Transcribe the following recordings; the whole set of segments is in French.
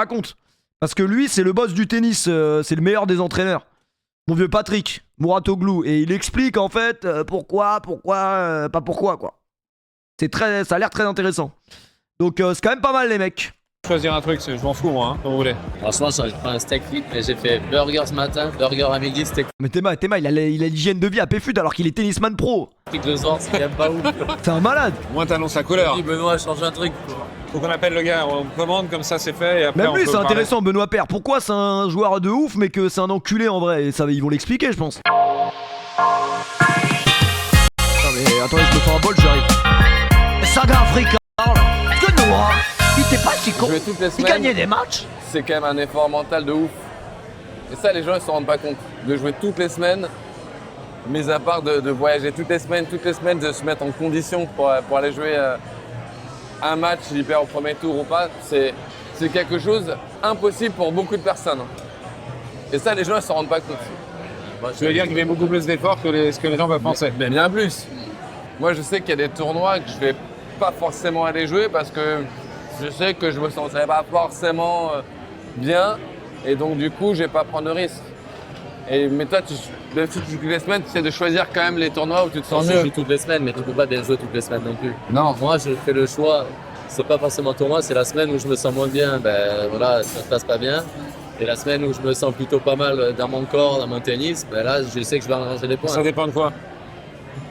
raconte. Parce que lui, c'est le boss du tennis, c'est le meilleur des entraîneurs. Mon vieux Patrick Mouratoglou. Et il explique en fait pourquoi, pas pourquoi quoi. Ça a l'air très intéressant. Donc c'est quand même pas mal les mecs. Choisir un truc, je m'en fous moi, comme vous voulez. Franchement, je prends un steak frites, mais j'ai fait burger ce matin, burger à midi, steak Mais Théma, il a l'hygiène de vie à Péfut alors qu'il est tennisman pro. frites le soir, c'est quand même pas ouf. C'est un malade. Moi t'annonces la couleur. Oui, Benoît, change un truc. Faut qu'on appelle le gars, on commande comme ça c'est fait et après Même on lui, peut c'est parler. intéressant, Benoît Paire. Pourquoi c'est un joueur de ouf, mais que c'est un enculé en vrai? Et ça, ils vont l'expliquer, je pense. Attends, mais attendez, je me fais un bol, j'arrive. Saga Africa. Que Noah, il était pas si con. Jouer toutes les Il semaines, gagnait des matchs. c'est quand même un effort mental de ouf. Et ça, les gens ils s'en rendent pas compte. De jouer toutes les semaines, mis à part de voyager toutes les semaines, de se mettre en condition pour aller jouer un match, s'il perd au premier tour ou pas, c'est quelque chose impossible pour beaucoup de personnes. Et ça, les gens ils s'en rendent pas compte. Tu veux dire qu'il met beaucoup plus d'efforts que ce que les gens peuvent penser. Mais bien plus. Moi, je sais qu'il y a des tournois que je vais pas forcément aller jouer parce que je sais que je me sentirais pas forcément bien et donc du coup, je vais pas prendre de risque. Mais toi, même si tu joues toutes les semaines, tu essaies de choisir quand même les tournois où tu te sens Je mieux. joue toutes les semaines, mais tu peux pas bien jouer toutes les semaines non plus. Non. Moi, je fais le choix, c'est pas forcément tournoi, c'est la semaine où je me sens moins bien, ben voilà, ça se passe pas bien. Et la semaine où je me sens plutôt pas mal dans mon corps, dans mon tennis, ben là, je sais que je vais arranger des points. Ça dépend de quoi.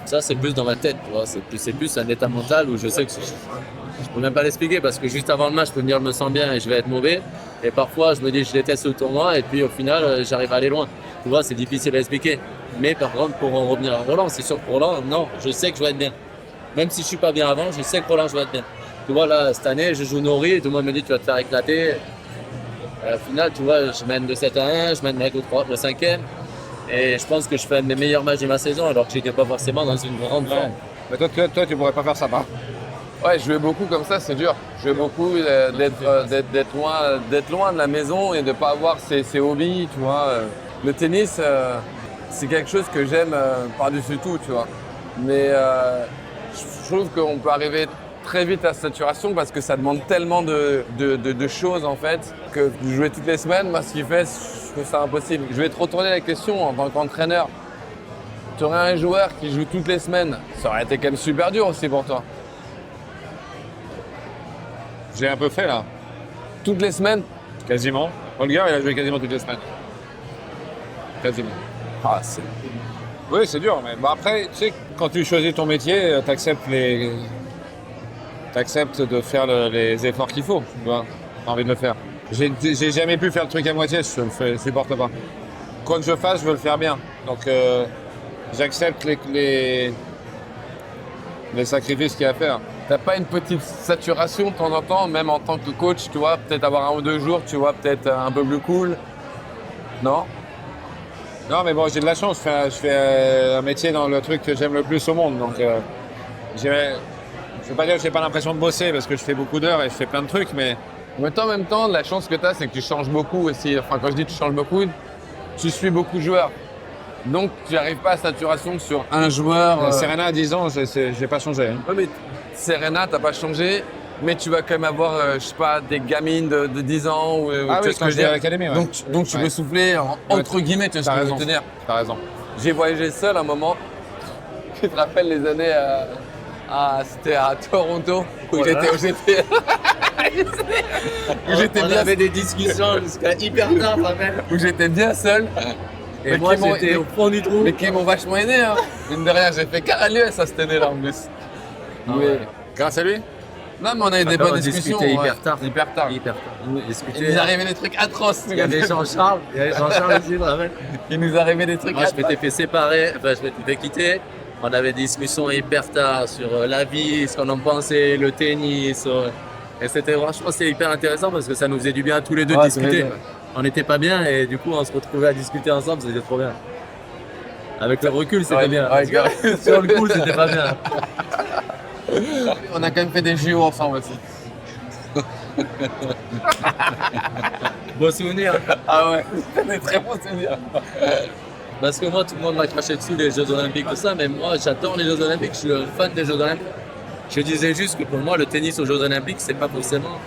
Ça, c'est plus dans ma tête, tu vois. C'est plus un état mental où je sais que je peux même pas l'expliquer parce que juste avant le match, je peux me dire je me sens bien et je vais être mauvais. Et parfois, je me dis je déteste le tournoi et puis au final, j'arrive à aller loin. Tu vois, c'est difficile à expliquer. Mais par contre, pour en revenir à Roland, c'est sûr que Roland, non, je sais que je vais être bien. Même si je suis pas bien avant, je sais que Roland, je vais être bien. Tu vois, là, cette année, je joue Nori et tout le monde me dit tu vas te faire éclater. Au final, tu vois, je mène de 7 à 1, je mène le 5e. Et je pense que je fais un de mes meilleurs matchs de ma saison alors que j'étais pas forcément dans une grande forme. Mais toi, tu pourrais pas faire ça, pas. Ouais, jouer beaucoup comme ça, c'est dur. Jouer beaucoup, d'être loin de la maison et de pas avoir ses hobbies, tu vois. Le tennis, c'est quelque chose que j'aime par-dessus tout, tu vois. Mais je trouve qu'on peut arriver très vite à saturation parce que ça demande tellement de choses en fait que jouer toutes les semaines, moi ce qui fait, je trouve ça impossible. Je vais te retourner la question en tant qu'entraîneur. Tu aurais un joueur qui joue toutes les semaines, ça aurait été quand même super dur aussi pour toi. J'ai un peu fait là, Toutes les semaines, quasiment. Holger, il a joué quasiment toutes les semaines. Quasiment. ah, c'est... Oui, c'est dur, mais bon, après, tu sais, quand tu choisis ton métier, t'acceptes de faire les efforts qu'il faut, tu vois. T'as envie de le faire. J'ai jamais pu faire le truc à moitié, je supporte pas. Quoi que je fasse, je veux le faire bien. Donc, j'accepte les sacrifices qu'il y a à faire. T'as pas une petite saturation de temps en temps, même en tant que coach, tu vois, peut-être avoir 1 ou 2 jours, tu vois, peut-être un peu plus cool. Non? Non, mais bon, j'ai de la chance. Je fais un métier dans le truc que j'aime le plus au monde. Donc, je veux pas dire que j'ai pas l'impression de bosser parce que je fais beaucoup d'heures et je fais plein de trucs, mais En même temps, la chance que t'as, c'est que tu changes beaucoup aussi. Enfin, quand je dis tu changes beaucoup, tu suis beaucoup de joueurs. Donc, tu n'arrives pas à saturation sur un joueur. Serena à 10 ans, j'ai pas changé. Hein. Ouais, mais Serena, t'as pas changé, mais tu vas quand même avoir, je sais pas, des gamines de 10 ans ou Ah tu oui, vois ce quand que je veux j'étais à dire. l'académie, ouais. Donc tu Ouais. peux souffler entre guillemets, tu vois ce T'as que je veux raison. te dire. T'as raison. J'ai voyagé seul un moment. Tu te rappelles les années c'était à Toronto où Voilà. j'étais On avait des discussions jusqu'à hyper tard, ça même. où j'étais bien seul. Et Mais moi, qui m'ont- j'étais au fond du trou. Mais qui m'ont vachement aidé, hein. Mine de rien, j'ai fait carré l'US à cette année-là en plus. Ah Mais- ouais. Grâce à lui? Non, mais on a eu des Après, on bonnes discussions. discutait ouais. hyper tard. Hyper tard. Hyper tard. On Il discutait. nous arrivait des trucs atroces. Il y avait Jean-Charles. Il y avait Jean-Charles aussi, vraiment. Il nous arrivait des trucs Moi, je atroces. m'étais fait séparer, enfin, je m'étais fait quitter. On avait des discussions hyper tard sur la vie, ce qu'on en pensait, le tennis. Et c'était franchement, c'était hyper intéressant parce que ça nous faisait du bien à tous les deux de Ouais, discuter. c'est vrai. On n'était pas bien et du coup, on se retrouvait à discuter ensemble, c'était trop bien. Avec le recul, c'était Ouais, bien. ouais, Sur le coup, c'était pas bien. On a quand même fait des JO ensemble aussi. Beau souvenir. Ah ouais, c'est des très bons souvenirs. Parce que moi, tout le monde m'a craché dessus les Jeux Olympiques, tout ça, mais moi, j'adore les Jeux Olympiques, je suis un fan des Jeux Olympiques. Je disais juste que pour moi, le tennis aux Jeux Olympiques, c'est pas forcément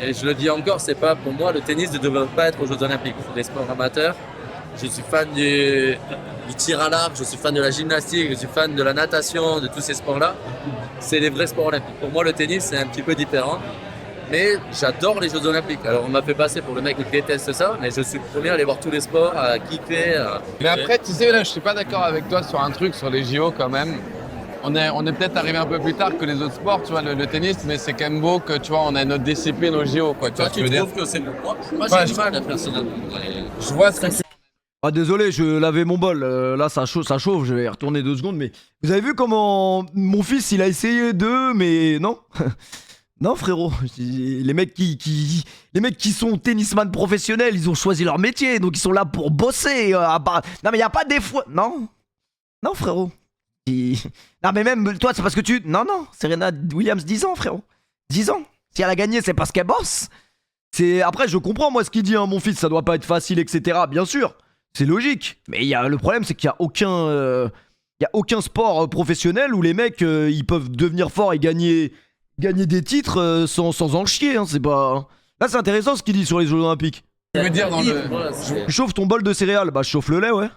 Et je le dis encore, c'est pas pour moi, le tennis ne devrait pas être aux Jeux Olympiques. C'est des sports amateurs. Je suis fan du tir à l'arc, je suis fan de la gymnastique, je suis fan de la natation, de tous ces sports-là. C'est les vrais sports olympiques. Pour moi, le tennis, c'est un petit peu différent. Mais j'adore les Jeux Olympiques. Alors, on m'a fait passer pour le mec qui déteste ça, mais je suis le premier à aller voir tous les sports, à kiffer. Mais après, tu sais, là, je suis pas d'accord avec toi sur un truc, sur les JO quand même. On est peut-être arrivé un peu plus tard que les autres sports, tu vois, le tennis, mais c'est quand même beau que, tu vois, on a notre discipline au JO, quoi. Tu vois Toi, ce que je tu veux dire? trouves que c'est bon? Moi, Ouais, j'ai du mal, personnellement. Je vois ce que Ah désolé, je lavais mon bol. Là ça chauffe, je vais y retourner 2 secondes. Mais vous avez vu comment mon fils il a essayé de, mais non, non frérot. Les mecs qui sont tennisman professionnels, ils ont choisi leur métier, donc ils sont là pour bosser. Non mais y a pas des fois, non, non frérot. Non mais même toi c'est parce que non Serena Williams 10 ans frérot, 10 ans. Si elle a gagné c'est parce qu'elle bosse. Après je comprends moi ce qu'il dit hein, mon fils, ça doit pas être facile etc. Bien sûr. C'est logique, mais le problème c'est qu'il y a aucun sport professionnel où les mecs ils peuvent devenir forts et gagner des titres sans en chier. Hein, c'est pas. Là c'est intéressant ce qu'il dit sur les Jeux Olympiques. je veux dire dans le... Voilà, c'est- Tu chauffes ton bol de céréales, bah je chauffe le lait ouais.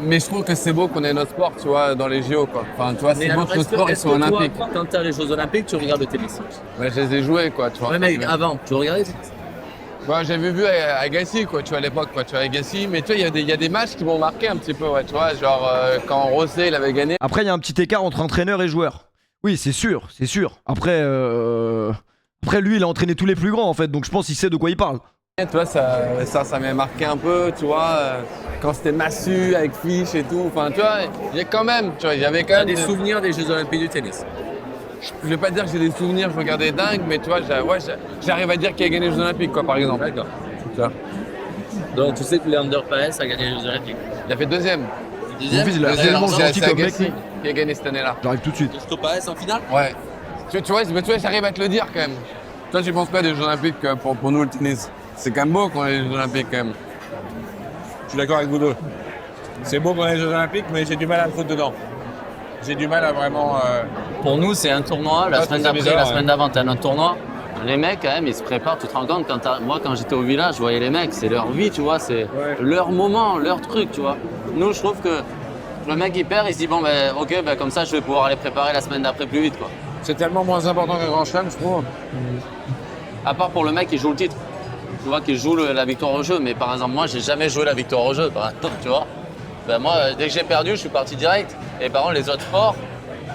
Mais je trouve que c'est beau qu'on ait notre sport, tu vois, dans les JO, quoi. Enfin, tu vois, c'est beau alors, que nos est-ce que- sports ils est-ce soient que toi, olympiques. Quand t'as les Jeux Olympiques, tu regardes le tennis. Ouais, je les ai joués, quoi, tu vois. Ouais, mais avant, tu regardais? Ouais, j'avais vu Agassi, quoi, tu vois, à l'époque, quoi, tu vois, Agassi. Mais tu vois, il y a des matchs qui m'ont marqué un petit peu, ouais, tu vois, genre quand Rosset, il avait gagné. Après il y a un petit écart entre entraîneur et joueur. Oui c'est sûr, c'est sûr. Après lui il a entraîné tous les plus grands en fait, donc je pense qu'il sait de quoi il parle. Tu vois, ça m'a marqué un peu, tu vois, quand c'était Massu avec Fish et tout. Enfin, tu vois, il y a quand même, tu vois, il y avait quand T'as même des souvenirs des Jeux Olympiques du tennis? Je vais pas dire que j'ai des souvenirs, je regardais dingue, mais tu vois, j'arrive à dire qu'il a gagné les Jeux Olympiques, quoi, par exemple. D'accord. Tu vois. Donc tu sais que Leander Paes a gagné les Jeux Olympiques. Il a fait deuxième. Mon fils il a Deuxième, tellement gentil c'est comme mec. Agassi qui a gagné cette année-là. J'arrive tout de suite. Leander Paes en finale? Ouais. Tu vois, j'arrive à te le dire quand même. Toi, tu penses quoi des Jeux Olympiques pour nous, le tennis? C'est quand même beau qu'on ait les Jeux Olympiques quand même. Je suis d'accord avec vous deux. C'est beau qu'on ait les Jeux Olympiques, mais j'ai du mal à me foutre dedans. J'ai du mal à vraiment. Pour nous, c'est un tournoi. La Ah, semaine c'est d'après, bizarre, la ouais. semaine d'avant, t'as un tournoi. Les mecs, quand même, ils se préparent. Tu te rends compte, moi, quand j'étais au village, je voyais les mecs, c'est leur vie, tu vois, c'est leur moment, leur truc, tu vois. Nous, je trouve que le mec, il perd, il se dit, bon, ben, ok, ben, comme ça, je vais pouvoir aller préparer la semaine d'après plus vite, quoi. C'est tellement moins important qu'un grand chelem, je trouve. À part pour le mec qui joue le titre. Tu vois, qui joue la victoire au jeu. Mais par exemple, moi, j'ai jamais joué la victoire au jeu, par exemple, tu vois. Ben, moi, dès que j'ai perdu, je suis parti direct. Et par contre, les autres sports,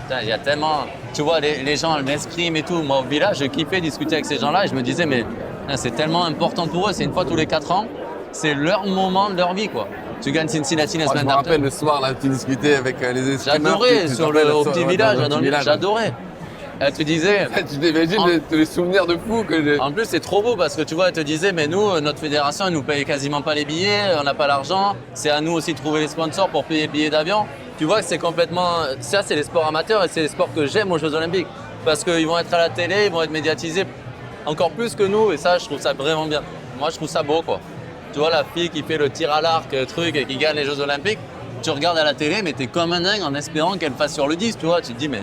putain, il y a tellement. Tu vois, les gens, l'escrime et tout. Moi, au village, je kiffais discuter avec ces gens-là et je me disais, mais putain, c'est tellement important pour eux. C'est une fois tous les 4 ans. C'est leur moment de leur vie, quoi. Tu gagnes Cincinnati la Je semaine me d'après. rappelle le soir, là, tu discutais avec les escrimeurs. J'adorais tu te sur rappelles, au soir, petit ouais, village. dans le petit village. J'adorais. Elle te disait. Tu t'imagines les souvenirs de fou que j'ai. En plus, c'est trop beau parce que tu vois, elle te disait, mais nous, notre fédération, elle nous paye quasiment pas les billets, on n'a pas l'argent. C'est à nous aussi de trouver les sponsors pour payer les billets d'avion. Tu vois que c'est complètement. Ça, c'est les sports amateurs et c'est les sports que j'aime aux Jeux Olympiques. Parce qu'ils vont être à la télé, ils vont être médiatisés encore plus que nous et ça, je trouve ça vraiment bien. Moi, je trouve ça beau, quoi. Tu vois, la fille qui fait le tir à l'arc, truc, et qui gagne les Jeux Olympiques, tu regardes à la télé, mais t'es comme un dingue en espérant qu'elle fasse sur le 10, tu vois. Tu te dis, mais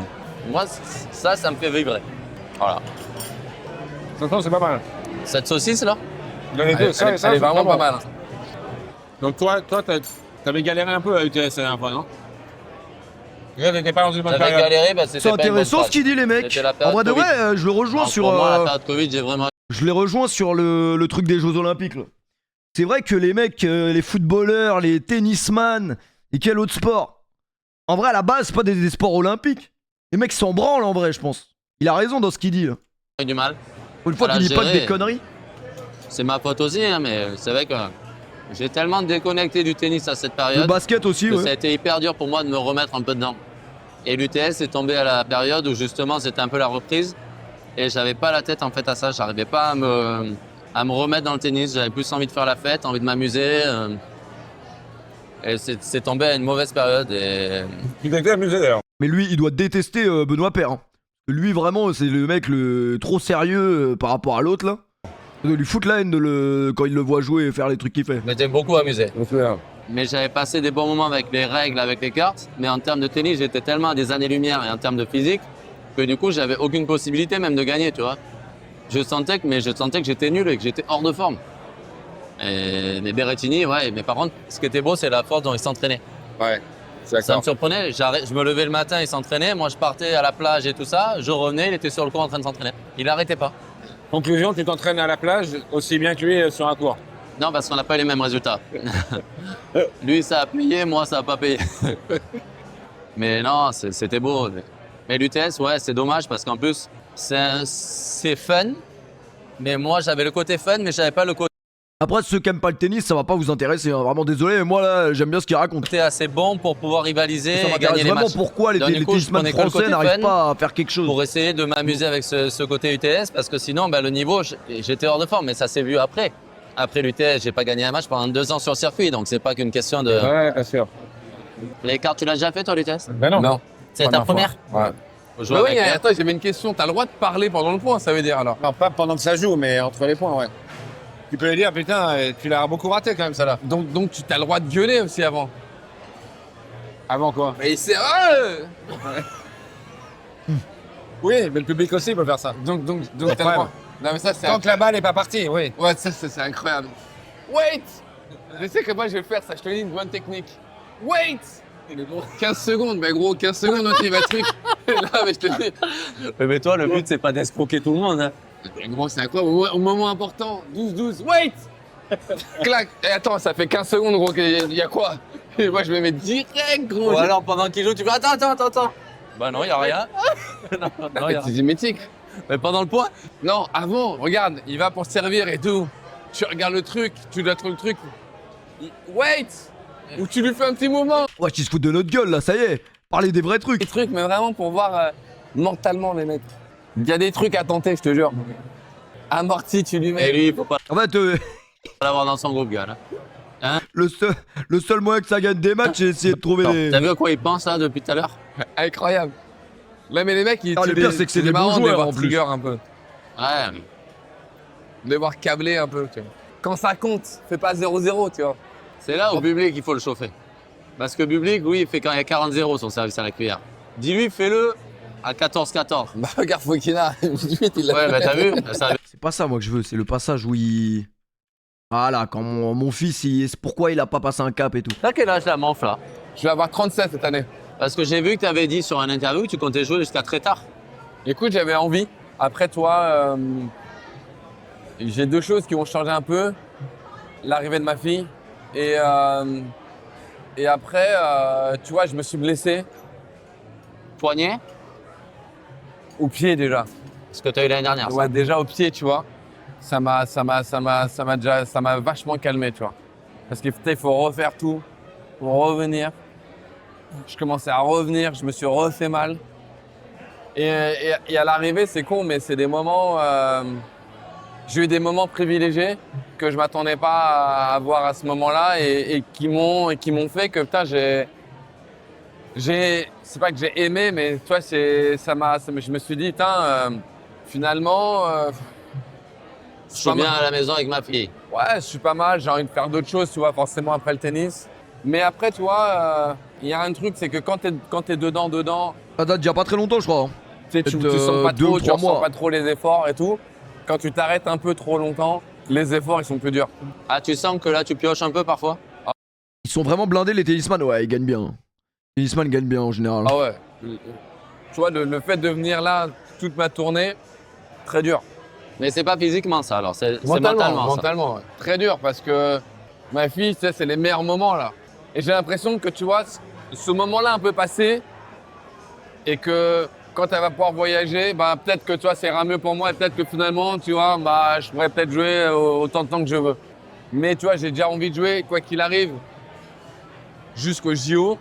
moi, ça me fait vibrer. Voilà. Franchement, c'est pas mal. Cette saucisse, là? Les deux, Elle est c'est vraiment bon. pas mal. Donc toi, t'avais galéré un peu à UTS la dernière fois, non? Là, t'étais pas dans une bonne J'avais période. galéré, bah, c'était C'est pas une bonne intéressant phase. ce qu'il dit les mecs. C'était la En période vrai de Covid. vrai, je le rejoins Alors, sur. pour moi, la période Covid, j'ai vraiment. Je les rejoins sur le truc des Jeux Olympiques. Là. C'est vrai que les mecs, les footballeurs, les tennisman et quel autre sport. En vrai, à la base, c'est pas des sports olympiques. Les mecs s'en branlent en vrai, je pense. Il a raison dans ce qu'il dit. Là. eu du mal. Une fois Voilà, qu'il dit pas que gérer. des conneries. C'est ma faute aussi, hein, mais c'est vrai que j'ai tellement déconnecté du tennis à cette Le période basket aussi, que ça a ouais. été hyper dur pour moi de me remettre un peu dedans. Et l'UTS est tombé à la période où justement c'était un peu la reprise et j'avais pas la tête en fait à ça. J'arrivais pas à me remettre dans le tennis. J'avais plus envie de faire la fête, envie de m'amuser. Et c'est tombé à une mauvaise période. Et Tu t'étais amusé d'ailleurs. Mais lui, il doit détester Benoît Paire. Hein. Lui, vraiment, c'est le mec trop sérieux par rapport à l'autre, là. De lui foutre la haine quand il le voit jouer et faire les trucs qu'il fait. je m'étais beaucoup amusé. Je me souviens. Mais j'avais passé des bons moments avec les règles, avec les cartes. Mais en termes de tennis, j'étais tellement à des années-lumière et en termes de physique que du coup, j'avais aucune possibilité même de gagner, tu vois. je sentais que j'étais nul et que j'étais hors de forme. Et mais Berrettini, ouais, mais par contre, ce qui était beau, c'est la force dont il s'entraînait. Ouais, c'est Ça me d'accord. surprenait, je me levais le matin, il s'entraînait, moi je partais à la plage et tout ça, je revenais, il était sur le cours en train de s'entraîner. Il n'arrêtait pas. Conclusion, tu t'entraînes à la plage aussi bien que lui sur un cours. Non, parce qu'on n'a pas eu les mêmes résultats. Lui, ça a payé, moi, ça n'a pas payé. Mais non, c'était beau. Mais l'UTS, ouais, c'est dommage parce qu'en plus, c'est fun. Mais moi, j'avais le côté fun, mais j'avais pas le Après, ceux qui aiment pas le tennis, ça va pas vous intéresser. Hein. Vraiment désolé, mais moi là, j'aime bien ce qu'il raconte. côté assez bon pour pouvoir rivaliser Ça et m'intéresse gagner les vraiment matchs. pourquoi les Donc, du coup, je tennisman prenais que le français côté n'arrivent fun pas à faire quelque chose. pour essayer de m'amuser avec ce côté UTS parce que sinon, le niveau, j'étais hors de forme. Mais ça s'est vu après. Après l'UTS, j'ai pas gagné un match pendant 2 ans sur le circuit. Donc, c'est pas qu'une question de. Ouais, bien sûr. Les cartes, tu l'as déjà fait, toi, l'UTS? Ben non. Non. C'est ta première? Ouais. Faut jouer Oui, avec Pierre. attends, j'avais une question. T'as le droit de parler pendant le point, ça veut dire alors? Non, pas pendant que ça joue, mais entre les points, ouais. Tu peux lui dire, putain, tu l'as beaucoup raté quand même, ça là. Donc tu as le droit de gueuler aussi avant. Avant quoi? Mais c'est. Oui, mais le public aussi peut faire ça. Donc t'as le Ouais. droit. Non, mais ça, c'est. Tant que la balle n'est pas partie, oui. Ouais, ça, c'est incroyable. Wait! Je sais que moi, je vais faire ça. Je te dis une bonne technique. Wait! 15 secondes, mais gros, 15 secondes, ok, va truc. Là, mais je te dis. Mais toi, le but, c'est pas d'escroquer tout le monde. Hein. Mais gros, c'est incroyable. Au moment important, 12-12, wait! Clac! Et attends, ça fait 15 secondes, gros, qu'il y a quoi? Et moi, je me mets direct, gros. Ou alors, pendant qu'il joue, tu fais attends. Bah non, il a rien. non, y a... C'est mythique. Mais pendant le point, Non, avant, regarde, il va pour servir et tout. Tu regardes le truc, tu dois trouver le truc. Wait! Ou tu lui fais un petit mouvement. Ouais, tu se fous de notre gueule là, ça y est. Parlez des vrais trucs. Des trucs, mais vraiment pour voir mentalement les mecs. Il y a des trucs à tenter, je te jure. Amorti, tu lui et mets. lui, il faut pas En fait, l'avoir dans son groupe, gars. Là. le seul moyen que ça gagne des matchs, c'est essayer de trouver des. T'as vu à quoi il pense là depuis tout à l'heure? Incroyable. Là, mais les mecs, ils. Ah, le pire, c'est que c'est des marrant bons de les joueurs, voir en plus. trigger un peu. Ouais. De les voir câbler un peu, tu vois. Quand ça compte, fais pas 0-0, tu vois. C'est là au public qu'il faut le chauffer. Parce que le public, oui, il fait quand il y a 40-0 son service à la cuillère. Dis-lui, fais-le à 14-14. Bah, regarde Fokina, 18, il l'a Ouais, fait. bah t'as vu ça... C'est pas ça moi que je veux, c'est le passage où il. Voilà, quand mon fils, c'est pourquoi il a pas passé un cap et tout. T'as quel âge la manf là? Je vais avoir 37 cette année. Parce que j'ai vu que t'avais dit sur un interview que tu comptais jouer jusqu'à très tard. Écoute, j'avais envie. Après, toi, j'ai 2 choses qui vont changer un peu. L'arrivée de ma fille. Et après, tu vois, je me suis blessé Poignet, au pied déjà. ce que t'as eu l'année dernière. ça. Ouais, déjà au pied, tu vois. Ça m'a vachement calmé, tu vois. Parce qu'il faut refaire tout pour revenir. Je commençais à revenir, je me suis refait mal. Et à l'arrivée, c'est con, mais c'est des moments. J'ai eu des moments privilégiés que je m'attendais pas à avoir à ce moment-là et qui m'ont fait que putain, c'est pas que j'ai aimé, mais toi, je me suis dit, putain, finalement, Je suis bien à la maison avec ma fille. ouais, je suis pas mal, j'ai envie de faire d'autres choses, tu vois, forcément après le tennis. Mais après, tu vois, il y a un truc, c'est que quand t'es dedans, Ça date d'il y a pas très longtemps, je crois. Hein. tu sais, tu Peut-être, sens pas 2 trop, ou tu 3 ressens mois. pas trop les efforts et tout. Quand tu t'arrêtes un peu trop longtemps, les efforts, ils sont plus durs. Ah, tu sens que là, tu pioches un peu parfois? Ils sont vraiment blindés les tennisman, ouais, ils gagnent bien. Les tennisman gagnent bien en général. Ah ouais. Tu vois, le fait de venir là, toute ma tournée, très dur. Mais c'est pas physiquement ça alors, c'est mentalement ça. Mentalement, ouais. Très dur parce que ma fille, tu sais, c'est les meilleurs moments là. Et j'ai l'impression que tu vois, ce moment-là un peu passé et que quand elle va pouvoir voyager, bah, peut-être que tu vois, ça ira mieux pour moi et peut-être que finalement, tu vois, bah, je pourrais peut-être jouer autant de temps que je veux. Mais tu vois, j'ai déjà envie de jouer, quoi qu'il arrive, jusqu'au JO.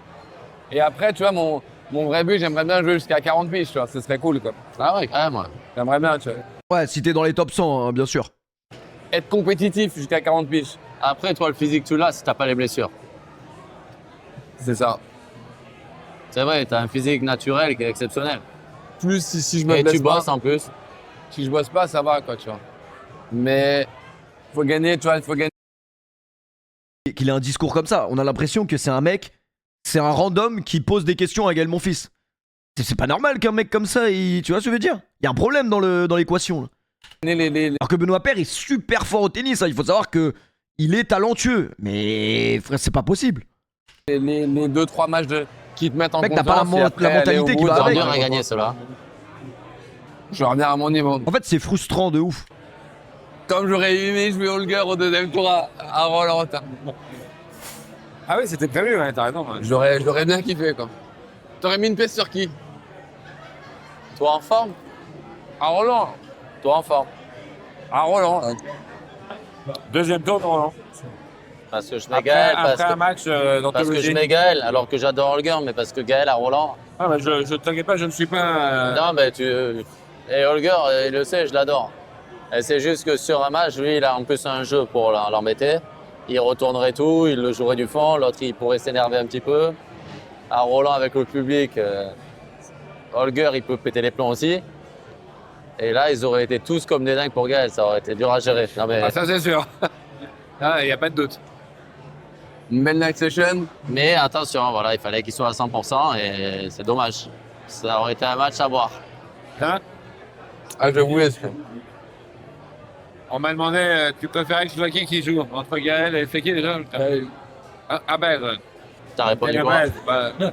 Et après, tu vois, mon vrai but, j'aimerais bien jouer jusqu'à 40 piges, tu vois, ce serait cool, quoi. Ah ouais, quand même, ouais. J'aimerais bien, tu vois. Ouais, si t'es dans les top 100, hein, bien sûr. Être compétitif jusqu'à 40 piges. Après, toi, le physique, tu l'as si t'as pas les blessures. C'est ça. C'est vrai, t'as un physique naturel qui est exceptionnel. Plus si je me Et blesse tu pas, bosses en plus. si je bosse pas, ça va, quoi, tu vois. Mais faut gagner, tu vois, il faut gagner. Qu'il ait un discours comme ça, on a l'impression que c'est un mec, c'est un random qui pose des questions à Gaël Monfils. C'est pas normal qu'un mec comme ça, tu vois ce que je veux dire? Il y a un problème dans l'équation. Alors que Benoît Paire est super fort au tennis, hein. Il faut savoir que il est talentueux. Mais frère, c'est pas possible. Les 2-3 matchs qui te mettent en Mec, confiance. t'as pas la et après mentalité aller au qui bout, va avec. Dur à gagner cela. Je vais revenir à mon niveau. En fait, c'est frustrant de ouf. Comme j'aurais aimé jouer Holger au deuxième tour à Roland. Ah oui, c'était prévu, ouais, t'as raison. Ouais. J'aurais bien kiffé, quoi. T'aurais mis une pièce sur qui? Toi en forme? À Roland. Toi en forme. À Roland. Deuxième tour, non. Parce que je mets Après, Gaël, après un match dans parce que je mets Gaël, alors que j'adore Holger, mais parce que Gaël à Roland. Ah, bah, je t'inquiète pas, je ne suis pas. Non, mais Et Holger, il le sait, je l'adore. Et c'est juste que sur un match, lui, il a en plus un jeu pour l'embêter. Il retournerait tout, il le jouerait du fond, l'autre, il pourrait s'énerver un petit peu. À Roland, avec le public, Holger, il peut péter les plombs aussi. Et là, ils auraient été tous comme des dingues pour Gaël, ça aurait été dur à gérer. Non, mais... Ah, ça, c'est sûr. Ah, il n'y a pas de doute. Une belle night session. Mais attention, voilà, il fallait qu'il soit à 100% et c'est dommage. Ça aurait été un match à voir. Hein Ah, je voulais. On m'a demandé, tu préférais que ce soit qui joue entre Gaël et Fekir déjà Abel. T'as répondu quoi? Abel, bah, il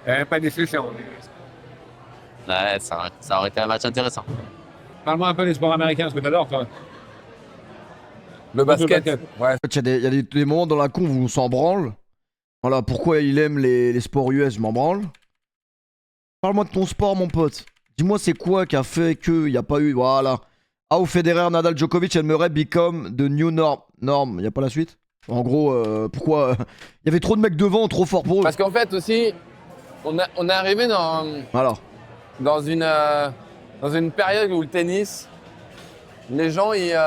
n'y avait pas de discussion. Ouais, ça aurait été un match intéressant. Parle-moi un peu des sports américains, ce que t'adores, toi. Le basket. Ouais. En fait, il y a des moments dans la con où on s'en branle. Voilà, pourquoi il aime les sports US, je m'en branle. Parle-moi de ton sport, mon pote. Dis-moi, c'est quoi qui a fait qu'il n'y a pas eu. Voilà. How Federer, Nadal, Djokovic and Murray become the new norm. Norm, il n'y a pas la suite? En gros, pourquoi il y avait trop de mecs devant, trop fort pour eux. Parce qu'en fait aussi, on est arrivé Voilà. dans une période où le tennis, les gens, ils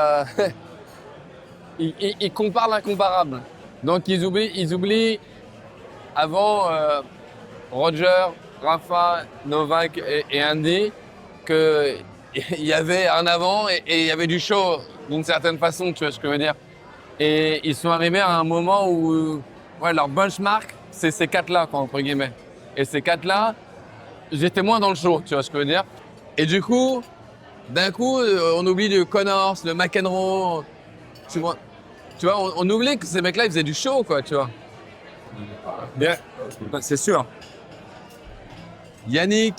comparent l'incomparable. Donc ils oublient avant Roger, Rafa, Novak et Andy qu'il y avait un avant et il y avait du show d'une certaine façon, tu vois ce que je veux dire. Et ils sont arrivés à un moment où ouais, leur benchmark, c'est ces quatre-là, quoi, entre guillemets. Et ces quatre-là, j'étais moins dans le show, tu vois ce que je veux dire. Et du coup, d'un coup, on oublie le Connors, le McEnroe, tu vois, on oublie que ces mecs-là, ils faisaient du show, quoi, tu vois. Bien, c'est sûr. Yannick.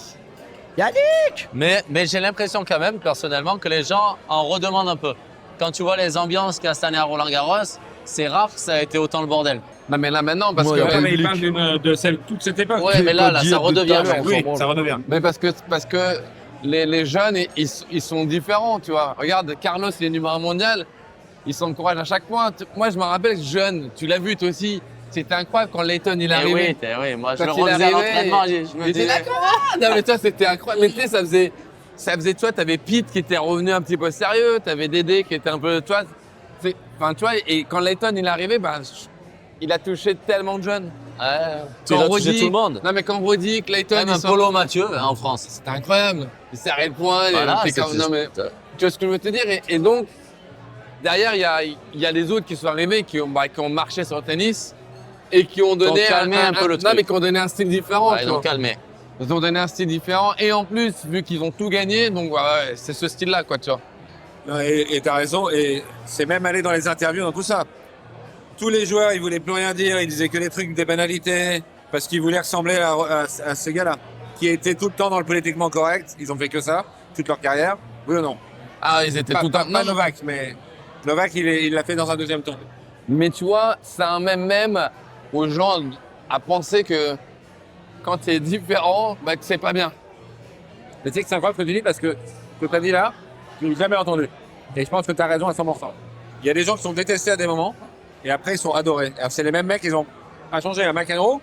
Mais j'ai l'impression quand même, personnellement, que les gens en redemandent un peu. Quand tu vois les ambiances qu'il y a cette année à Roland-Garros, c'est rare que ça a été autant le bordel. Non mais là maintenant, parce Ouais, que... ouais, Mais il parle de toute cette époque. Ouais, mais là, ça redevient. Oui, ça redevient. Mais parce que les jeunes, ils sont différents, tu vois. Regarde, Carlos, il est numéro 1 mondial, il s'encourage à chaque point. Moi, je me rappelle, jeune, tu l'as vu toi aussi, c'était incroyable quand Layton, il est arrivé. Oui, moi je Quand le il refaisais à arrivait, l'entraînement, je me Il était disais... d'accord. Non mais toi, c'était incroyable. Mais tu sais, ça faisait, tu vois, t'avais Pete qui était revenu un petit peu sérieux, t'avais Dédé qui était un peu, tu vois, et quand Layton, il est arrivé, il a touché tellement de jeunes. Ouais, Quand il a on touché redit- tout le monde. Non mais quand on redit que Layton, Même il un sort- Polo Mathieu en France. c'était incroyable. Il serrait le poing. Voilà, il était comme- non, mais, tu vois ce que je veux te dire et donc, derrière, il y a les autres qui sont arrivés, qui ont marché sur le tennis et qui ont donné calmé un peu le non, truc. mais qui ont donné un style différent. Ouais, tu ils ont vois. calmé. Ils ont donné un style différent et en plus, vu qu'ils ont tout gagné, donc ouais, c'est ce style-là, quoi, tu vois. Non, et t'as raison, et c'est même allé dans les interviews, dans tout ça. Tous les joueurs, ils voulaient plus rien dire, ils disaient que des trucs, des banalités, parce qu'ils voulaient ressembler à ces gars-là, qui étaient tout le temps dans le politiquement correct. Ils ont fait que ça, toute leur carrière. Oui ou non? Ah, ils étaient Pas, tout le pas- temps. pas Non, Novak, mais Novak, il l'a fait dans un deuxième temps. mais tu vois, c'est un même aux gens à penser que quand t'es différent, que c'est pas bien. Mais tu sais que c'est incroyable ce que tu dis, parce que ce que tu as dit là, je l'ai jamais entendu. Et je pense que tu as raison à 100%. Il y a des gens qui sont détestés à des moments, et après ils sont adorés. Alors c'est les mêmes mecs, ils ont pas changé. À McEnroe,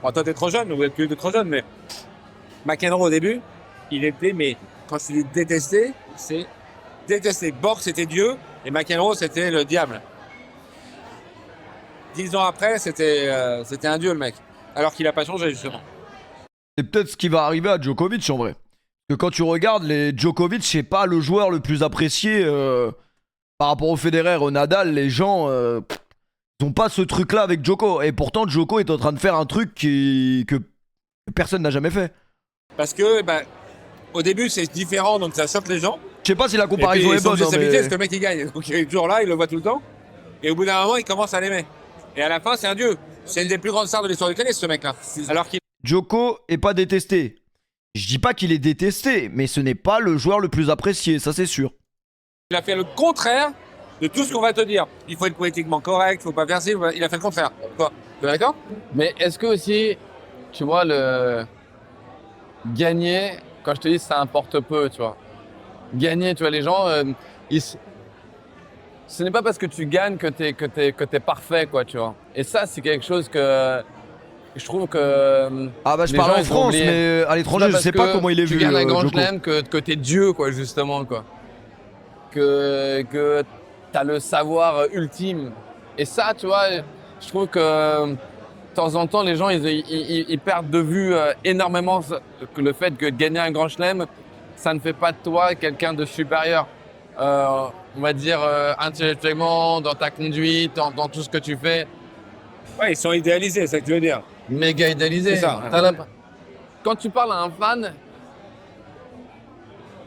bon, toi t'es trop jeune, vous êtes plus trop jeune, mais McEnroe au début, il était, mais quand je dis détesté, c'est détesté. Borg c'était Dieu, et McEnroe c'était le diable. 10 ans après, c'était un dieu le mec. Alors qu'il a pas changé justement. C'est peut-être ce qui va arriver à Djokovic en vrai. Parce que quand tu regardes les Djokovic, c'est pas le joueur le plus apprécié par rapport au Federer, au Nadal. Les gens ils ont pas ce truc-là avec Djoko. Et pourtant, Djoko est en train de faire un truc que personne n'a jamais fait. Parce que, au début, c'est différent, donc ça choque les gens. Je sais pas si la Et puis, comparaison ils est sont bonne. obligés de hein, s'habituer mais... parce que le mec il gagne. Donc il est toujours là, il le voit tout le temps. Et au bout d'un moment, il commence à l'aimer. Et à la fin, c'est un dieu. C'est une des plus grandes stars de l'histoire du tennis, ce mec-là. Alors qu'il Djoko est pas détesté. Je dis pas qu'il est détesté, mais ce n'est pas le joueur le plus apprécié, ça c'est sûr. a fait le contraire de tout ce qu'on va te dire. Il faut être politiquement correct, il faut pas faire ci. Il a fait le contraire. Quoi? Tu es d'accord? Mais est-ce que aussi, tu vois, le gagner, quand je te dis ça importe peu, tu vois. Gagner, tu vois, les gens, ce n'est pas parce que tu gagnes que t'es parfait, quoi, tu vois. Et ça, c'est quelque chose que je trouve que Ah bah je les parle gens, en ils ont France, oublié. mais à l'étranger je parce sais pas que comment il est tu vu. gagnes un grand Djoko. chelem que t'es Dieu, quoi, justement, quoi. Que t'as le savoir ultime. Et ça, tu vois, je trouve que de temps en temps, les gens, ils perdent de vue énormément que le fait que gagner un grand chelem, ça ne fait pas de toi quelqu'un de supérieur. On va dire intellectuellement, dans ta conduite, dans tout ce que tu fais. Ouais, ils sont idéalisés, c'est ça que tu veux dire. Méga idéalisé. C'est ça. Quand tu parles à un fan,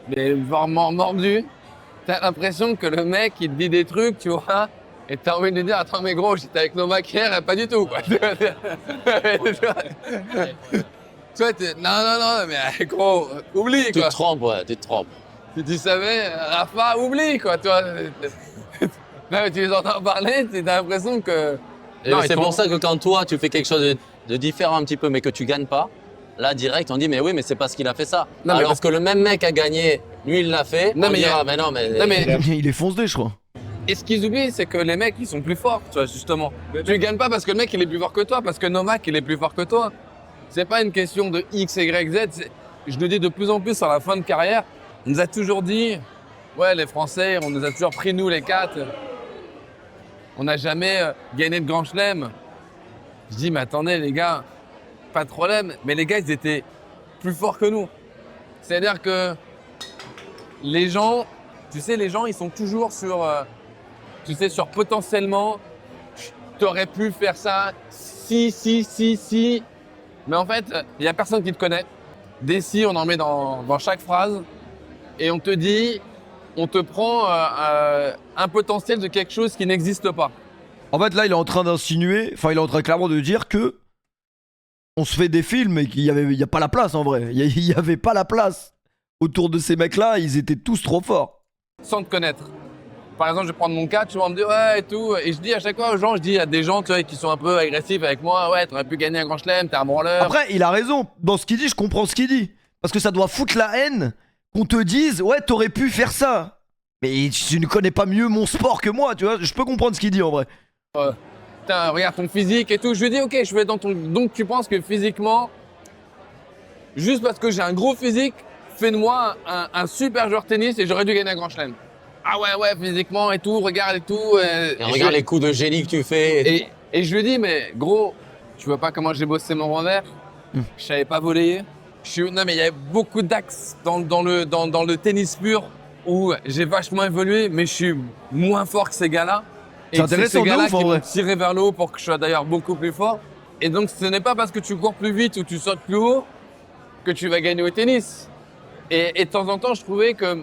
mais vraiment mordu, t'as l'impression que le mec, il te dit des trucs, tu vois, et t'as envie de lui dire, attends, mais gros, j'étais avec Novak hier, pas du tout, quoi. Tu vois, non, mais gros, oublie, Tu quoi. te trompes, ouais, tu te trompes. Si tu savais, Rafa, oublie, quoi, tu vois. Non, mais tu les entends parler, t'as l'impression que... Et Non, c'est ils pour font- ça que quand toi, tu fais quelque chose de différent un petit peu, mais que tu gagnes pas, là, direct, on dit, mais oui, mais c'est parce qu'il a fait ça. Non, mais Alors parce que le même mec a gagné, lui, il l'a fait, Non, on mais dira, y a- mais non, mais... Non, mais Il est foncé, je crois. Et ce qu'ils oublient, c'est que les mecs, ils sont plus forts, tu vois, justement. Tu gagnes pas parce que le mec, il est plus fort que toi, parce que Novak, il est plus fort que toi. C'est pas une question de X, Y, Z. Je le dis de plus en plus à la fin de carrière. On nous a toujours dit, ouais, les Français, on nous a toujours pris, nous, les quatre. On n'a jamais gagné de grand chelem. Je dis, mais attendez, les gars, pas de problème. Mais les gars, ils étaient plus forts que nous. C'est-à-dire que les gens, tu sais, les gens, ils sont toujours sur, sur potentiellement, t'aurais pu faire ça, si. Mais en fait, il n'y a personne qui te connaît. Des si, on en met dans chaque phrase. Et on te dit, on te prend un potentiel de quelque chose qui n'existe pas. En fait là il est en train d'insinuer, enfin il est en train clairement de dire que on se fait des films et qu'il y a pas la place en vrai. Il y avait pas la place. Autour de ces mecs là, ils étaient tous trop forts. Sans te connaître. Par exemple, je vais prendre mon cas, tu vas me dire ouais et tout. Et je dis à chaque fois aux gens, je dis à des gens tu vois, qui sont un peu agressifs avec moi, ouais, t'aurais pu gagner un grand chelem, t'es un branleur. Après il a raison, dans ce qu'il dit je comprends ce qu'il dit. Parce que ça doit foutre la haine qu'on te dise ouais t'aurais pu faire ça. Mais tu ne connais pas mieux mon sport que moi, tu vois, je peux comprendre ce qu'il dit en vrai. Putain, regarde ton physique et tout. Je lui dis, ok, je vais dans ton. Donc tu penses que physiquement, juste parce que j'ai un gros physique, fais de moi un super joueur de tennis et j'aurais dû gagner un grand chelem. Ah ouais, physiquement et tout, regarde et tout. Et regarde les coups de génie que tu fais. Et je lui dis, mais gros, tu vois pas comment j'ai bossé mon revers? Je savais pas voler. Non, mais il y a beaucoup d'axes dans le tennis pur où j'ai vachement évolué, mais je suis moins fort que ces gars-là. Et C'est intéressant ces de gars-là ouf, en qui vrai. m'ont tiré vers le haut pour que je sois d'ailleurs beaucoup plus fort. Et donc, ce n'est pas parce que tu cours plus vite ou tu sautes plus haut que tu vas gagner au tennis. Et de temps en temps, je trouvais que tu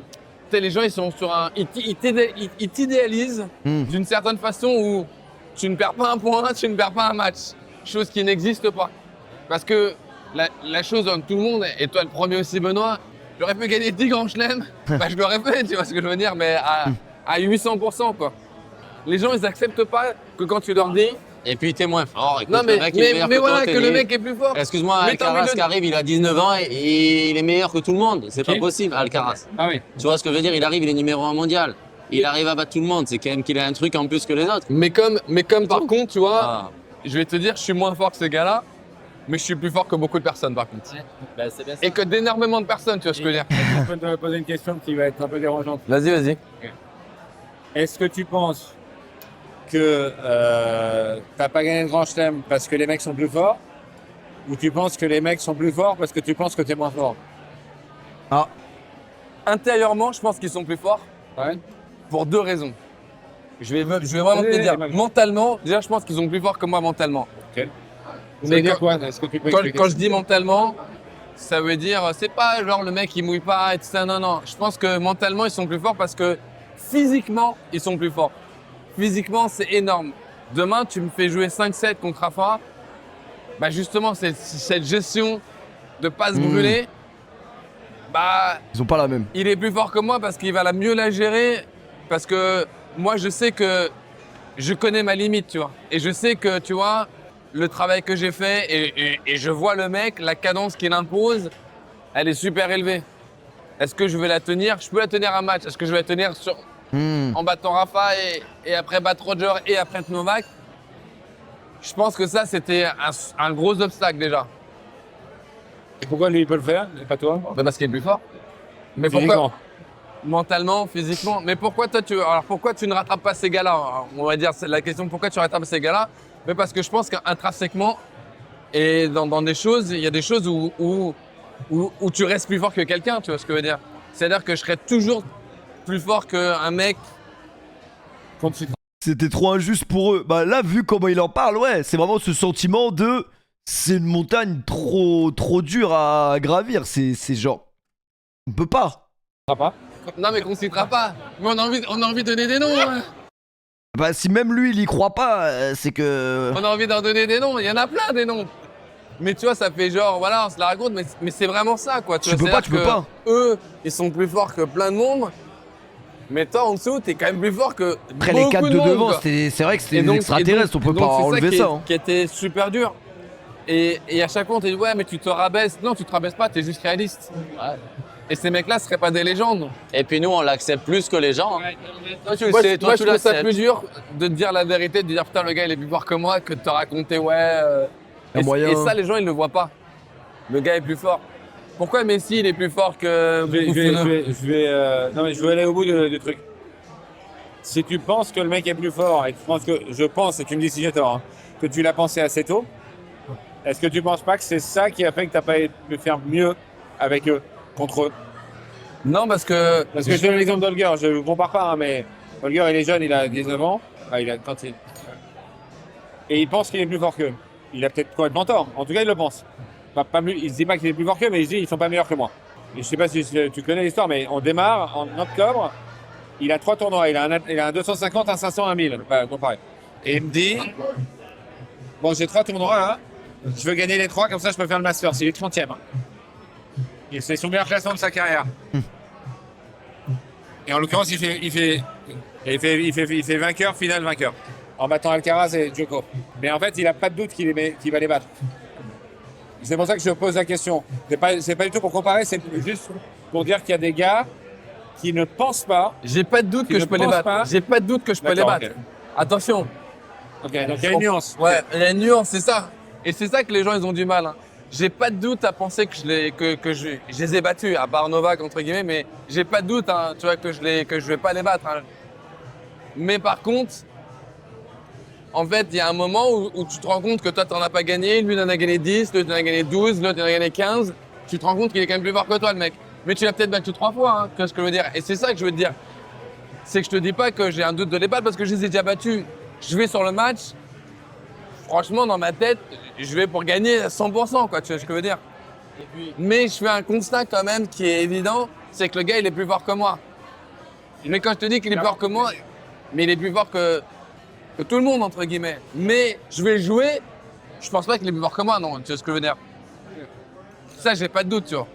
sais, les gens, ils sont sur un. Ils t'idéalisent d'une certaine façon où tu ne perds pas un point, tu ne perds pas un match. Chose qui n'existe pas. Parce que la chose dans tout le monde, et toi le premier aussi, Benoît, j'aurais pu gagner 10 grands chelems, bah, je l'aurais fait, tu vois ce que je veux dire, mais à 800%, quoi. Les gens, ils acceptent pas que quand tu leur dis. Et puis t'es moins fort. Écoute, Non, le mec, il est meilleur mais que toi, voilà, t'es que le nul. mec est plus fort. Excuse-moi, Mais t'as envie Alcaraz de- qui arrive, il a 19 ans et il est meilleur que tout le monde. C'est pas possible, Alcaraz. Ah oui. Tu vois ce que je veux dire? Il arrive, il est numéro 1 mondial. Il arrive à battre tout le monde. C'est quand même qu'il a un truc en plus que les autres. Mais comme par contre, tu vois, Ah. je vais te dire, je suis moins fort que ces gars-là, mais je suis plus fort que beaucoup de personnes, par contre. Ben, c'est bien ça. Et que d'énormément de personnes, tu vois ce que je veux dire. Je peux te poser une question qui va être un peu dérangeante. Vas-y. Est-ce que tu penses que t'as pas gagné de grand chelem parce que les mecs sont plus forts? Ou tu penses que les mecs sont plus forts parce que tu penses que t'es moins fort? Ah, Intérieurement, je pense qu'ils sont plus forts Ouais. pour deux raisons. Je vais vraiment te les dire. Mentalement, déjà, je pense qu'ils sont plus forts que moi mentalement. Ok. Mais Ça veut dire quand- quoi? Est-ce que tu peux Quand expliquer? je dis mentalement, ça veut dire, c'est pas genre le mec il mouille pas et tout ça, non, non. Je pense que mentalement ils sont plus forts parce que physiquement ils sont plus forts. Physiquement c'est énorme. Demain tu me fais jouer 5-7 contre Rafa, bah justement cette gestion de pas se brûler, bah Ils ont pas la même. il est plus fort que moi parce qu'il va mieux la gérer, parce que moi je sais que je connais ma limite, tu vois. Et je sais que, tu vois, le travail que j'ai fait et je vois le mec, la cadence qu'il impose, elle est super élevée. Est-ce que je vais la tenir? Je peux la tenir un match. Est-ce que je vais la tenir en battant Rafa et après battre Roger et après Novak? Je pense que ça, c'était un gros obstacle déjà. Et pourquoi lui, il peut le faire et pas toi? Ben parce qu'il est plus fort. Mais Physiquement. pourquoi? Mentalement, physiquement. Mais pourquoi toi, pourquoi tu ne rattrapes pas ces gars-là? On va dire, c'est la question, pourquoi tu rattrapes ces gars-là? Mais parce que je pense qu'intrinsèquement, et dans des choses, il y a des choses où tu restes plus fort que quelqu'un, tu vois ce que je veux dire? C'est-à-dire que je serais toujours plus fort qu'un mec. C'était trop injuste pour eux. Bah là, vu comment il en parle, ouais, c'est vraiment ce sentiment de... C'est une montagne trop dure à gravir. C'est genre... On peut pas. Pas. Non, mais qu'on ne citera pas. Mais on a envie de donner des noms. Hein. Bah si même lui, il y croit pas, c'est que... On a envie d'en donner des noms. Il y en a plein des noms. Mais tu vois, ça fait genre, voilà, on se la raconte, mais c'est vraiment ça, quoi. Tu peux pas. Eux, ils sont plus forts que plein de monde. Mais toi, en dessous, t'es quand même plus fort que Après les 4 de monde, devant, quoi. c'est vrai que c'était Et des donc- extraterrestres, on peut et donc, pas c'est enlever qui ça. est- Hein. Qui était super dur. Et à chaque fois, on te dit, ouais, mais tu te rabaisses. Non, tu te rabaisses pas, t'es juste réaliste. Ouais. Et ces mecs-là seraient pas des légendes. Et puis nous, on l'accepte plus que les gens. Hein. Toi, tu le Moi, sais, toi, moi, tu je trouve ça l'acceptes. plus dur de te dire la vérité, de dire putain, le gars, il est plus fort que moi, que de te raconter, ouais. Y a moyen. Et ça, les gens, ils le voient pas. Le gars est plus fort. Pourquoi Messi, il est plus fort que. Non, mais je vais aller au bout du truc. Si tu penses que le mec est plus fort et que je pense, et tu me dis si j'ai tort, hein, que tu l'as pensé assez tôt, est-ce que tu penses pas que c'est ça qui a fait que t'as pas pu faire mieux avec eux, contre eux? Non, parce que. Parce que je donne l'exemple d'Holger, je ne compare pas, hein, mais Holger, il est jeune, il a 19 ans. Ah, et il pense qu'il est plus fort qu'eux. Il a peut-être complètement tort. En tout cas, il le pense. Il se dit pas qu'il est plus fort qu'eux, mais il se dit qu'ils sont pas meilleurs que moi. Et je sais pas si tu connais l'histoire, mais on démarre en octobre. Il a 3 tournois. Il a un 250, un 500, un 1000. Comparé. Et il me dit, bon, j'ai 3 tournois là. Je veux gagner les 3, comme ça je peux faire le Master. C'est les 30e. Et c'est son meilleur classement de sa carrière. Et en l'occurrence, il fait vainqueur, finale vainqueur. En battant Alcaraz et Djoko. Mais en fait, il n'a pas de doute qu'il va les battre. C'est pour ça que je pose la question. C'est pas du tout pour comparer, c'est juste pour dire qu'il y a des gars qui ne pensent pas. J'ai pas de doute Tu que ne je peux les penses battre. pas J'ai pas de doute que je peux les D'accord, battre. ok. Attention. Ok, donc il y a une nuance. Ouais, il y a une nuance, c'est ça. Et c'est ça que les gens, ils ont du mal. Hein. J'ai pas de doute à penser que je les ai battus, à part Novak, entre guillemets, mais j'ai pas de doute, hein, tu vois, que je vais pas les battre. Hein. Mais par contre, en fait, il y a un moment où tu te rends compte que toi, t'en as pas gagné, lui, il en a gagné 10, l'autre, il en a gagné 12, l'autre, il en a gagné 15. Tu te rends compte qu'il est quand même plus fort que toi, le mec. Mais tu l'as peut-être battu 3 fois, hein, qu'est-ce que je veux dire. Et c'est ça que je veux te dire. C'est que je te dis pas que j'ai un doute de les battre parce que je les ai déjà battus. Je vais sur le match, franchement, dans ma tête, je vais pour gagner à 100%, quoi, tu vois ce que je veux dire. Mais je fais un constat quand même qui est évident, c'est que le gars, il est plus fort que moi. Mais quand je te dis qu'il est plus fort que moi, mais il est plus fort que tout le monde, entre guillemets. Mais je vais jouer, je pense pas qu'il est plus fort que moi, non, tu vois ce que je veux dire. Ça, j'ai pas de doute, tu vois.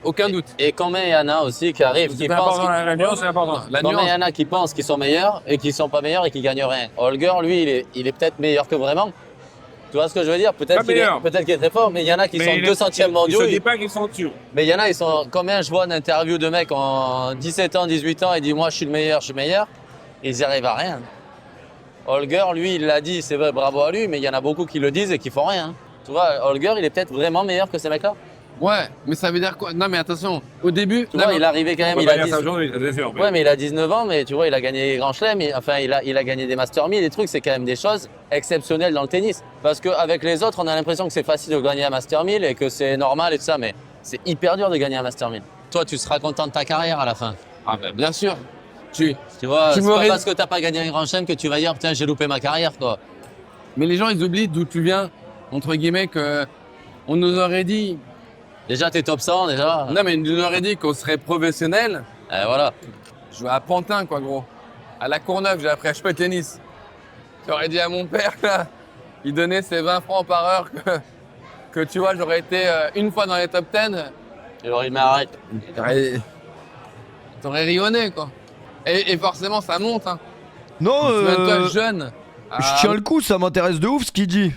Aucun doute. Et combien il y en a aussi qui arrivent, qui C'est pensent... important, la nuance, c'est important. La Combien il y nuance. en a qui pensent qu'ils sont meilleurs et qui sont pas meilleurs et qui gagnent rien. Holger, lui, il est peut-être meilleur que vraiment. Tu vois ce que je veux dire? Pas Peut-être meilleur. qu'il est très fort, mais il y en a qui sont 200e mondiaux. Je ne dis pas qu'ils sont dessus. Mais il y en a, ils sont. Combien je vois d'interviews de mecs en 17 ans, 18 ans, ils disent moi je suis le meilleur, et ils n'y arrivent à rien. Holger, lui, il l'a dit, c'est vrai, bravo à lui, mais il y en a beaucoup qui le disent et qui font rien. Hein. Tu vois, Holger, il est peut-être vraiment meilleur que ces mecs-là. Ouais, mais ça veut dire quoi? Non, mais attention, au début. Tu vois, il est arrivé quand même, il a 10... aujourd'hui, c'est sûr. Ouais, mais il a 19 ans, mais tu vois, il a gagné les grands chelems, enfin, il a gagné des Master 1000, des trucs, c'est quand même des choses exceptionnelles dans le tennis. Parce qu'avec les autres, on a l'impression que c'est facile de gagner un Master 1000 et que c'est normal et tout ça, mais c'est hyper dur de gagner un Master 1000. Toi, tu seras content de ta carrière à la fin. Ah, ben, bien sûr. Tu vois, Tu c'est pas m'aurais- parce que t'as pas gagné un grand chelem que tu vas dire, putain, j'ai loupé ma carrière, quoi. Mais les gens, ils oublient d'où tu viens, entre guillemets, que on nous aurait dit Déjà, t'es top 100, déjà. Non, mais il nous aurait dit qu'on serait professionnel. Voilà. Je vais à Pantin, quoi, gros. À la Courneuve, j'ai appris à jouer au tennis. J'aurais dit à mon père, là, il donnait ses 20 francs par heure que tu vois, j'aurais été une fois dans les top 10. Et alors, il m'arrête. T'aurais rayonné, quoi. Et forcément, ça monte, hein. Non, Souviens-toi, jeune. je tiens le coup, ça m'intéresse de ouf ce qu'il dit.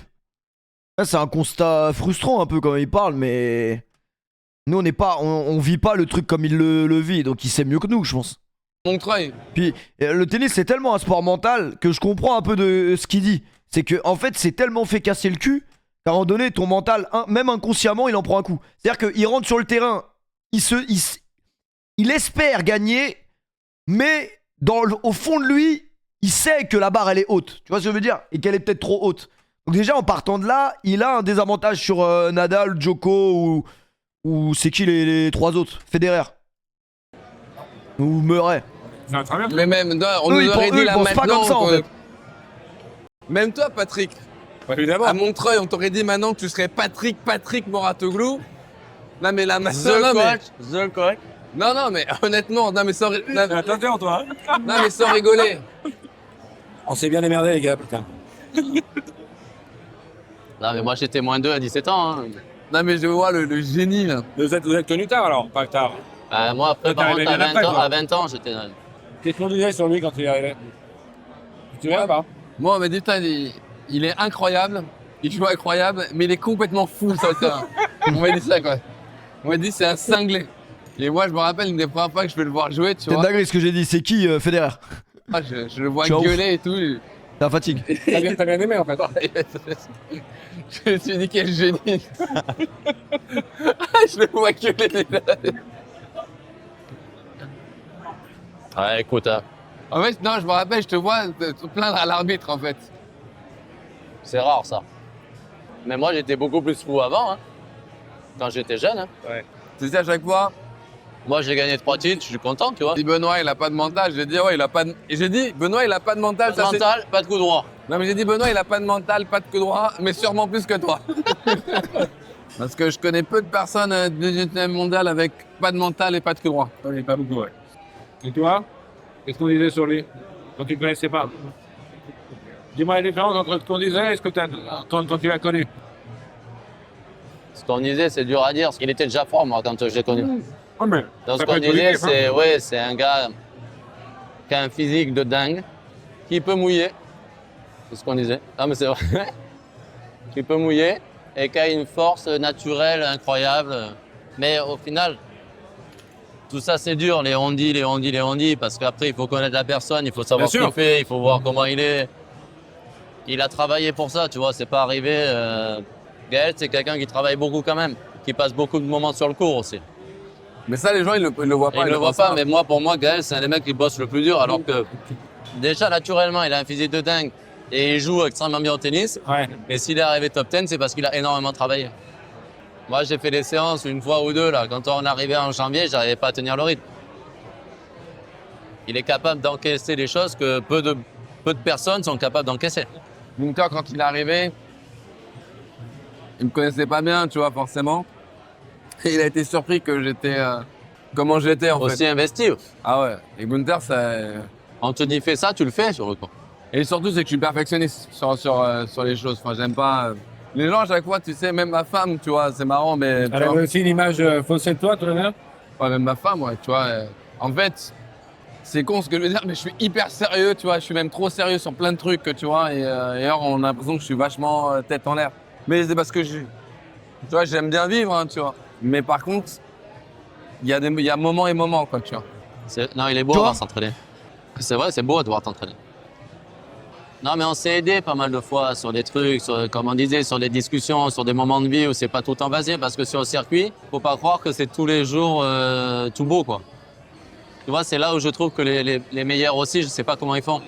Là, c'est un constat frustrant un peu quand il parle, mais nous on vit pas le truc comme il le vit, donc il sait mieux que nous, je pense. Montreuil. Puis le tennis c'est tellement un sport mental que je comprends un peu de ce qu'il dit. C'est que en fait c'est tellement fait casser le cul qu'à un moment donné ton mental, même inconsciemment, il en prend un coup. C'est-à-dire qu'il rentre sur le terrain, il espère gagner, mais au fond de lui, il sait que la barre elle est haute. Tu vois ce que je veux dire? Et qu'elle est peut-être trop haute. Donc déjà en partant de là, il a un désavantage sur Nadal, Djoko ou c'est qui les trois autres? Federer ou Murray. Mais même, on Eux, nous aurait dit ils là pensent pas maintenant. comme ça, en fait. Même toi, Patrick. Évidemment. À Montreuil, on t'aurait dit maintenant que tu serais Patrick Mouratoglou. Non, mais là, maintenant. The coach. Non, mais honnêtement, non, mais sans, Attention, toi. non, mais sans rigoler. On s'est bien démerdé, les gars, putain. Non, mais moi, j'étais moins 2 à 17 ans. Hein. Non, mais je vois le génie, là. Vous êtes tenu tard, alors? Pas tard. Moi, après, Toi, par t'es contre, arrivé bien après, à 20 ans, j'étais. Qu'est-ce qu'on disait sur lui quand il est arrivé? Tu te souviens pas? Moi, on m'a dit, putain, il est incroyable. Il joue incroyable, mais il est complètement fou sur le terrain. On m'a dit ça, quoi. On m'a dit, c'est un cinglé. Et moi, je me rappelle une des premières fois que je vais le voir jouer, tu C'est vois. dingue ce que j'ai dit, c'est qui Federer? Ah, je le vois Tu es ouf. gueuler et tout. La fatigue. T'as bien aimé, en fait. Je me suis dit, quel génie. Je le vois gueuler déjà. Ouais, écoute, hein, En fait, non, je me rappelle, je te vois te plaindre à l'arbitre, en fait. c'est rare ça. Mais moi, j'étais beaucoup plus fou avant, hein, quand j'étais jeune. Hein. Tu sais, à chaque fois, Moi, j'ai gagné 3 titres, je suis content, tu vois. si Benoît, il a pas de mental, j'ai dit, ouais, il a pas de... Et j'ai dit, Benoît, il a pas de mental, Pas de mental, pas de coup droit. Non, mais j'ai dit, Benoît, il a pas de mental, pas de coup droit, mais sûrement plus que toi. Parce que je connais peu de personnes du 19e mondial avec pas de mental et pas de coup droit. On n'est pas beaucoup, ouais. Et toi? Qu'est-ce qu'on disait sur lui? Quand tu ne connaissais pas? Dis-moi la différence entre ce qu'on disait et ce que quand tu l'as connu. Ce qu'on disait, c'est dur à dire. Il était déjà fort, moi, quand je l'ai connu. Oh, mais Donc, ce ça qu'on peut être disait, positif, hein. c'est un gars qui a un physique de dingue, qui peut mouiller. C'est ce qu'on disait. Ah, mais c'est vrai. Qui peut mouiller et qui a une force naturelle incroyable. Mais au final, tout ça, c'est dur. Les on-dit, parce qu'après, il faut connaître la personne, il faut savoir ce Bien qu'il sûr. fait, il faut voir comment il est. Il a travaillé pour ça, tu vois, c'est pas arrivé. Gaël, c'est quelqu'un qui travaille beaucoup quand même, qui passe beaucoup de moments sur le court aussi. Mais ça, les gens, ils le voient pas. Il ne le voit pas, mais moi, pour moi, Gaël, c'est un des mecs qui bosse le plus dur, alors que déjà, naturellement, il a un physique de dingue et il joue extrêmement bien au tennis. Ouais. Et s'il est arrivé top 10, c'est parce qu'il a énormément travaillé. Moi, j'ai fait des séances une fois ou deux, là. Quand on arrivait en janvier, j'arrivais pas à tenir le rythme. Il est capable d'encaisser des choses que peu de personnes sont capables d'encaisser. Winter, quand il est arrivé, il me connaissait pas bien, tu vois, forcément. Et il a été surpris que j'étais... comment j'étais, en Aussi fait. investi. Ah ouais. Et Gunther, ça... On te dit fais ça, tu le fais sur le coup. Et surtout, c'est que je suis perfectionniste sur les choses. Enfin, j'aime pas... Les gens, à chaque fois, tu sais, même ma femme, tu vois, c'est marrant, mais... tu Elle vois, avait aussi une image faussée de toi, tout à l'heure? ouais, même ma femme, ouais, tu vois. En fait, c'est con ce que je veux dire, mais je suis hyper sérieux, tu vois. Je suis même trop sérieux sur plein de trucs, tu vois. Et alors, on a l'impression que je suis vachement tête en l'air. Mais c'est parce que tu vois, j'aime bien vivre, hein, tu vois. Mais par contre, il y a moment et moment, quoi, tu vois. Non, il est beau Toi à voir s'entraîner. C'est vrai, c'est beau de voir t'entraîner. Non, mais on s'est aidé pas mal de fois sur des trucs, comme on disait, sur des discussions, sur des moments de vie où c'est pas tout en basier, parce que sur le circuit, faut pas croire que c'est tous les jours tout beau, quoi. Tu vois, c'est là où je trouve que les meilleurs aussi, je sais pas comment ils font.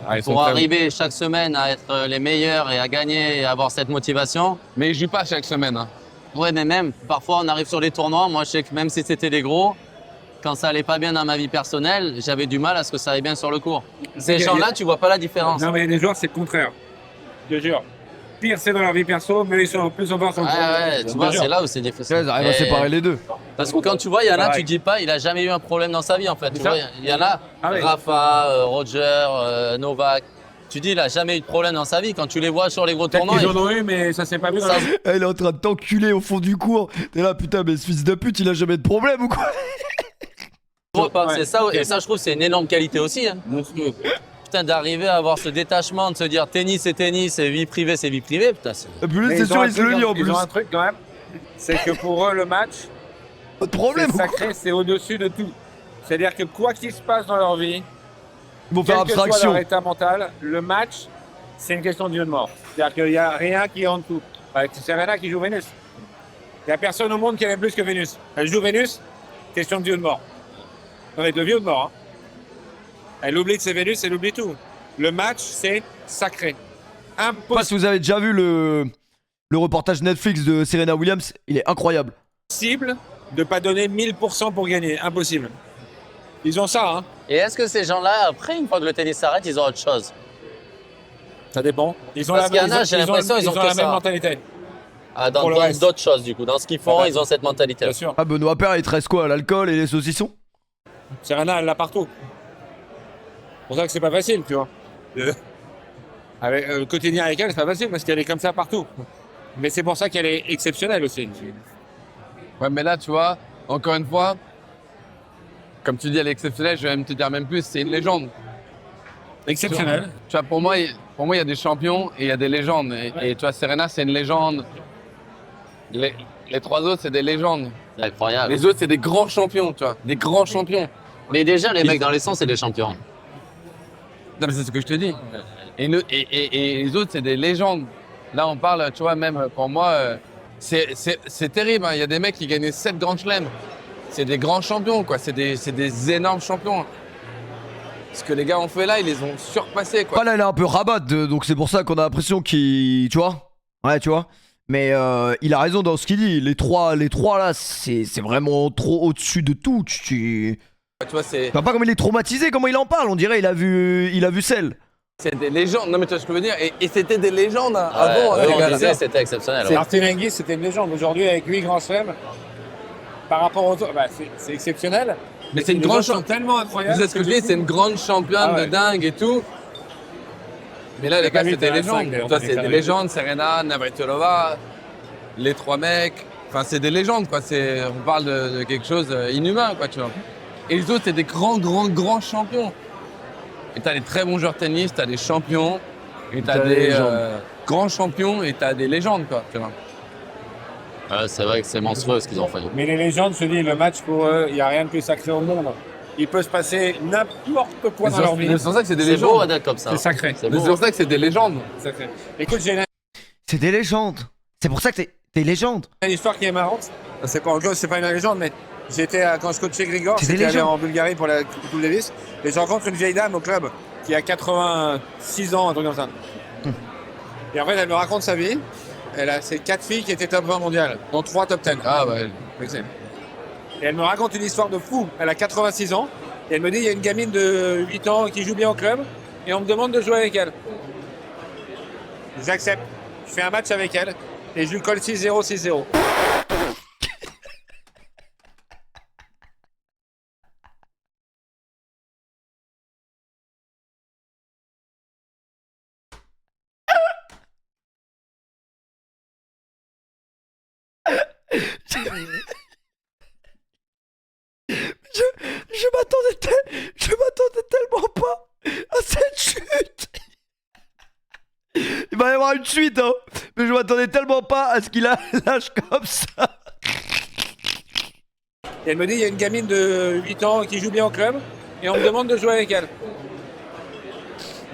Ah, ils sont Pour très- arriver chaque semaine à être les meilleurs et à gagner et à avoir cette motivation. Mais je joue pas chaque semaine, hein. Ouais, mais même, parfois on arrive sur les tournois, moi je sais que même si c'était des gros, quand ça allait pas bien dans ma vie personnelle, j'avais du mal à ce que ça allait bien sur le court. Ces Il y a- gens-là, tu vois pas la différence. Non, mais il y a des joueurs, c'est le contraire. Je te jure. pire c'est dans leur vie perso, mais ils sont plus au bord sur le Ouais, tu vois, c'est là où c'est difficile. Ils arrivent à séparer les deux. Parce que quand tu vois, il y en a, Pareil. tu dis pas, il a jamais eu un problème dans sa vie en fait. Tu vois, il y en a, Ah oui. Rafa, Roger, Novak. Tu dis, il a jamais eu de problème dans sa vie. Quand tu les vois sur les gros Peut-être tournois, qu'ils en ont eu, mais ça s'est pas vu dans ça- la vie. Il est en train de t'enculer au fond du cours. T'es là, putain, mais ce fils de pute, il a jamais de problème ou quoi? se voit pas. Ouais. C'est ça, et ça, je trouve, c'est une énorme qualité aussi. Hein. Putain, d'arriver à avoir ce détachement, de se dire tennis, c'est tennis, et vie privée, c'est vie privée. Putain, c'est. Et puis lui, Mais c'est ils ont sûr, un il se le truc, lit en ils plus. ont un truc quand même, c'est que pour eux, le match, Pas de problème c'est ou quoi? sacré, c'est au-dessus de tout. C'est-à-dire que quoi qu'il se passe dans leur vie, Ils vont faire quel que soit abstraction. leur état mental, le match, c'est une question de vie ou de mort. C'est-à-dire qu'il n'y a rien qui est en dessous. C'est Serena qui joue Vénus. Il n'y a personne au monde qui aime plus que Vénus. Elle joue Vénus, question de vie ou de mort. On est de vie ou de mort. Hein. Elle oublie que c'est Vénus, elle oublie tout. Le match, c'est sacré. Je sais pas Impossible si vous avez déjà vu le reportage Netflix de Serena Williams, il est incroyable. de ne pas donner 1000% pour gagner. Impossible. Ils ont ça, hein. Et est-ce que ces gens-là, après, une fois que le tennis s'arrête, ils ont autre chose? Ça dépend. Ils ont Parce qu'il y en a, j'ai l'impression, ils ont que la même ça. mentalité. Ah, Pour le reste. d'autres choses, du coup. Dans ce qu'ils font, Ah bah, ils ont cette mentalité. Bien sûr. Ah, Benoît Paire, il te reste quoi? L'alcool et les saucissons? Serena, elle l'a partout. C'est pour ça que c'est pas facile, tu vois. Avec, le quotidien avec elle, c'est pas facile parce qu'elle est comme ça partout. Mais c'est pour ça qu'elle est exceptionnelle aussi. Ouais, mais là, tu vois, encore une fois, comme tu dis, elle est exceptionnelle, je vais même te dire même plus, c'est une légende. Exceptionnelle. Tu vois, pour moi, il y a des champions et il y a des légendes. Et tu vois, Serena, c'est une légende. Les trois autres, c'est des légendes. C'est incroyable. Les autres, c'est des grands champions, tu vois, des grands champions. Mais déjà, les mecs dans les sens, c'est des champions. Non, mais c'est ce que je te dis. Et les autres, c'est des légendes. Là, on parle, tu vois, même pour moi, c'est terrible. Hein. Il y a des mecs qui gagnent 7 grands chelems. C'est des grands champions, quoi. C'est des énormes champions. Ce que les gars ont fait là, ils les ont surpassés, quoi. Bah là, il est un peu rabat, donc c'est pour ça qu'on a l'impression qu'il. Tu vois? Ouais, tu vois? Mais il a raison dans ce qu'il dit. Les trois là, c'est vraiment trop au-dessus de tout. Tu Tu vois, c'est vois pas comme il est traumatisé, comment il en parle. On dirait il a vu celle. des légendes. Non, mais tu vois ce que je veux dire. Et c'était des légendes hein, Ouais, avant. eux, les on gars, disait là. c'était exceptionnel. C'est- Ouais. Martin Hingis, c'était une légende. Aujourd'hui, avec 8 grands chelems, par rapport aux autres, bah, c'est exceptionnel. Mais c'est une Les grande autres sont championne. tellement incroyables. Vous savez ce que je dis, c'est une grande championne Ah ouais. de dingue et tout. Mais là, les pas gars, vu c'est des de la légendes. dingue, Toi, on c'est est des pas légendes. Serena, Navratilova, les trois mecs. Enfin, c'est des légendes, quoi. On parle de quelque chose inhumain, quoi, tu vois. Et les autres, c'est des grands champions. Et t'as des très bons joueurs de tennis, t'as des champions, et t'as T'as des des légendes. grands champions, et t'as des légendes, quoi, tu vois. Ouais, c'est vrai que c'est monstrueux ce qu'ils ont fait. Mais les légendes, je te dis, le match pour eux, il n'y a rien de plus sacré au monde. Il peut se passer n'importe quoi dans leur vie. C'est pour ça que c'est des C'est beau légendes. d'être comme ça. C'est sacré. C'est Mais beau. c'est pour ça que c'est des légendes. Sacré. Écoute, j'ai C'est des légendes. C'est pour ça que t'es légende. une histoire qui est marrante. C'est pas une légende, mais quand je coachais Grigor, C'est des j'étais allé légendes. en Bulgarie pour la Coupe Davis, et je rencontre une vieille dame au club qui a 86 ans, un truc comme ça. Et en fait, elle me raconte sa vie. Elle a ses 4 filles qui étaient top 20 mondiales, dont 3 top 10. Ah, ouais. Et elle me raconte une histoire de fou. Elle a 86 ans. Et elle me dit, il y a une gamine de 8 ans qui joue bien au club. Et on me demande de jouer avec elle. J'accepte. Je fais un match avec elle. Et je lui colle 6-0, 6-0. Je m'attendais tellement pas à cette chute. Il va y avoir une suite, hein. Mais je m'attendais tellement pas à ce qu'il lâche comme ça. Et elle me dit, il y a une gamine de 8 ans qui joue bien au club. Et on me demande de jouer avec elle.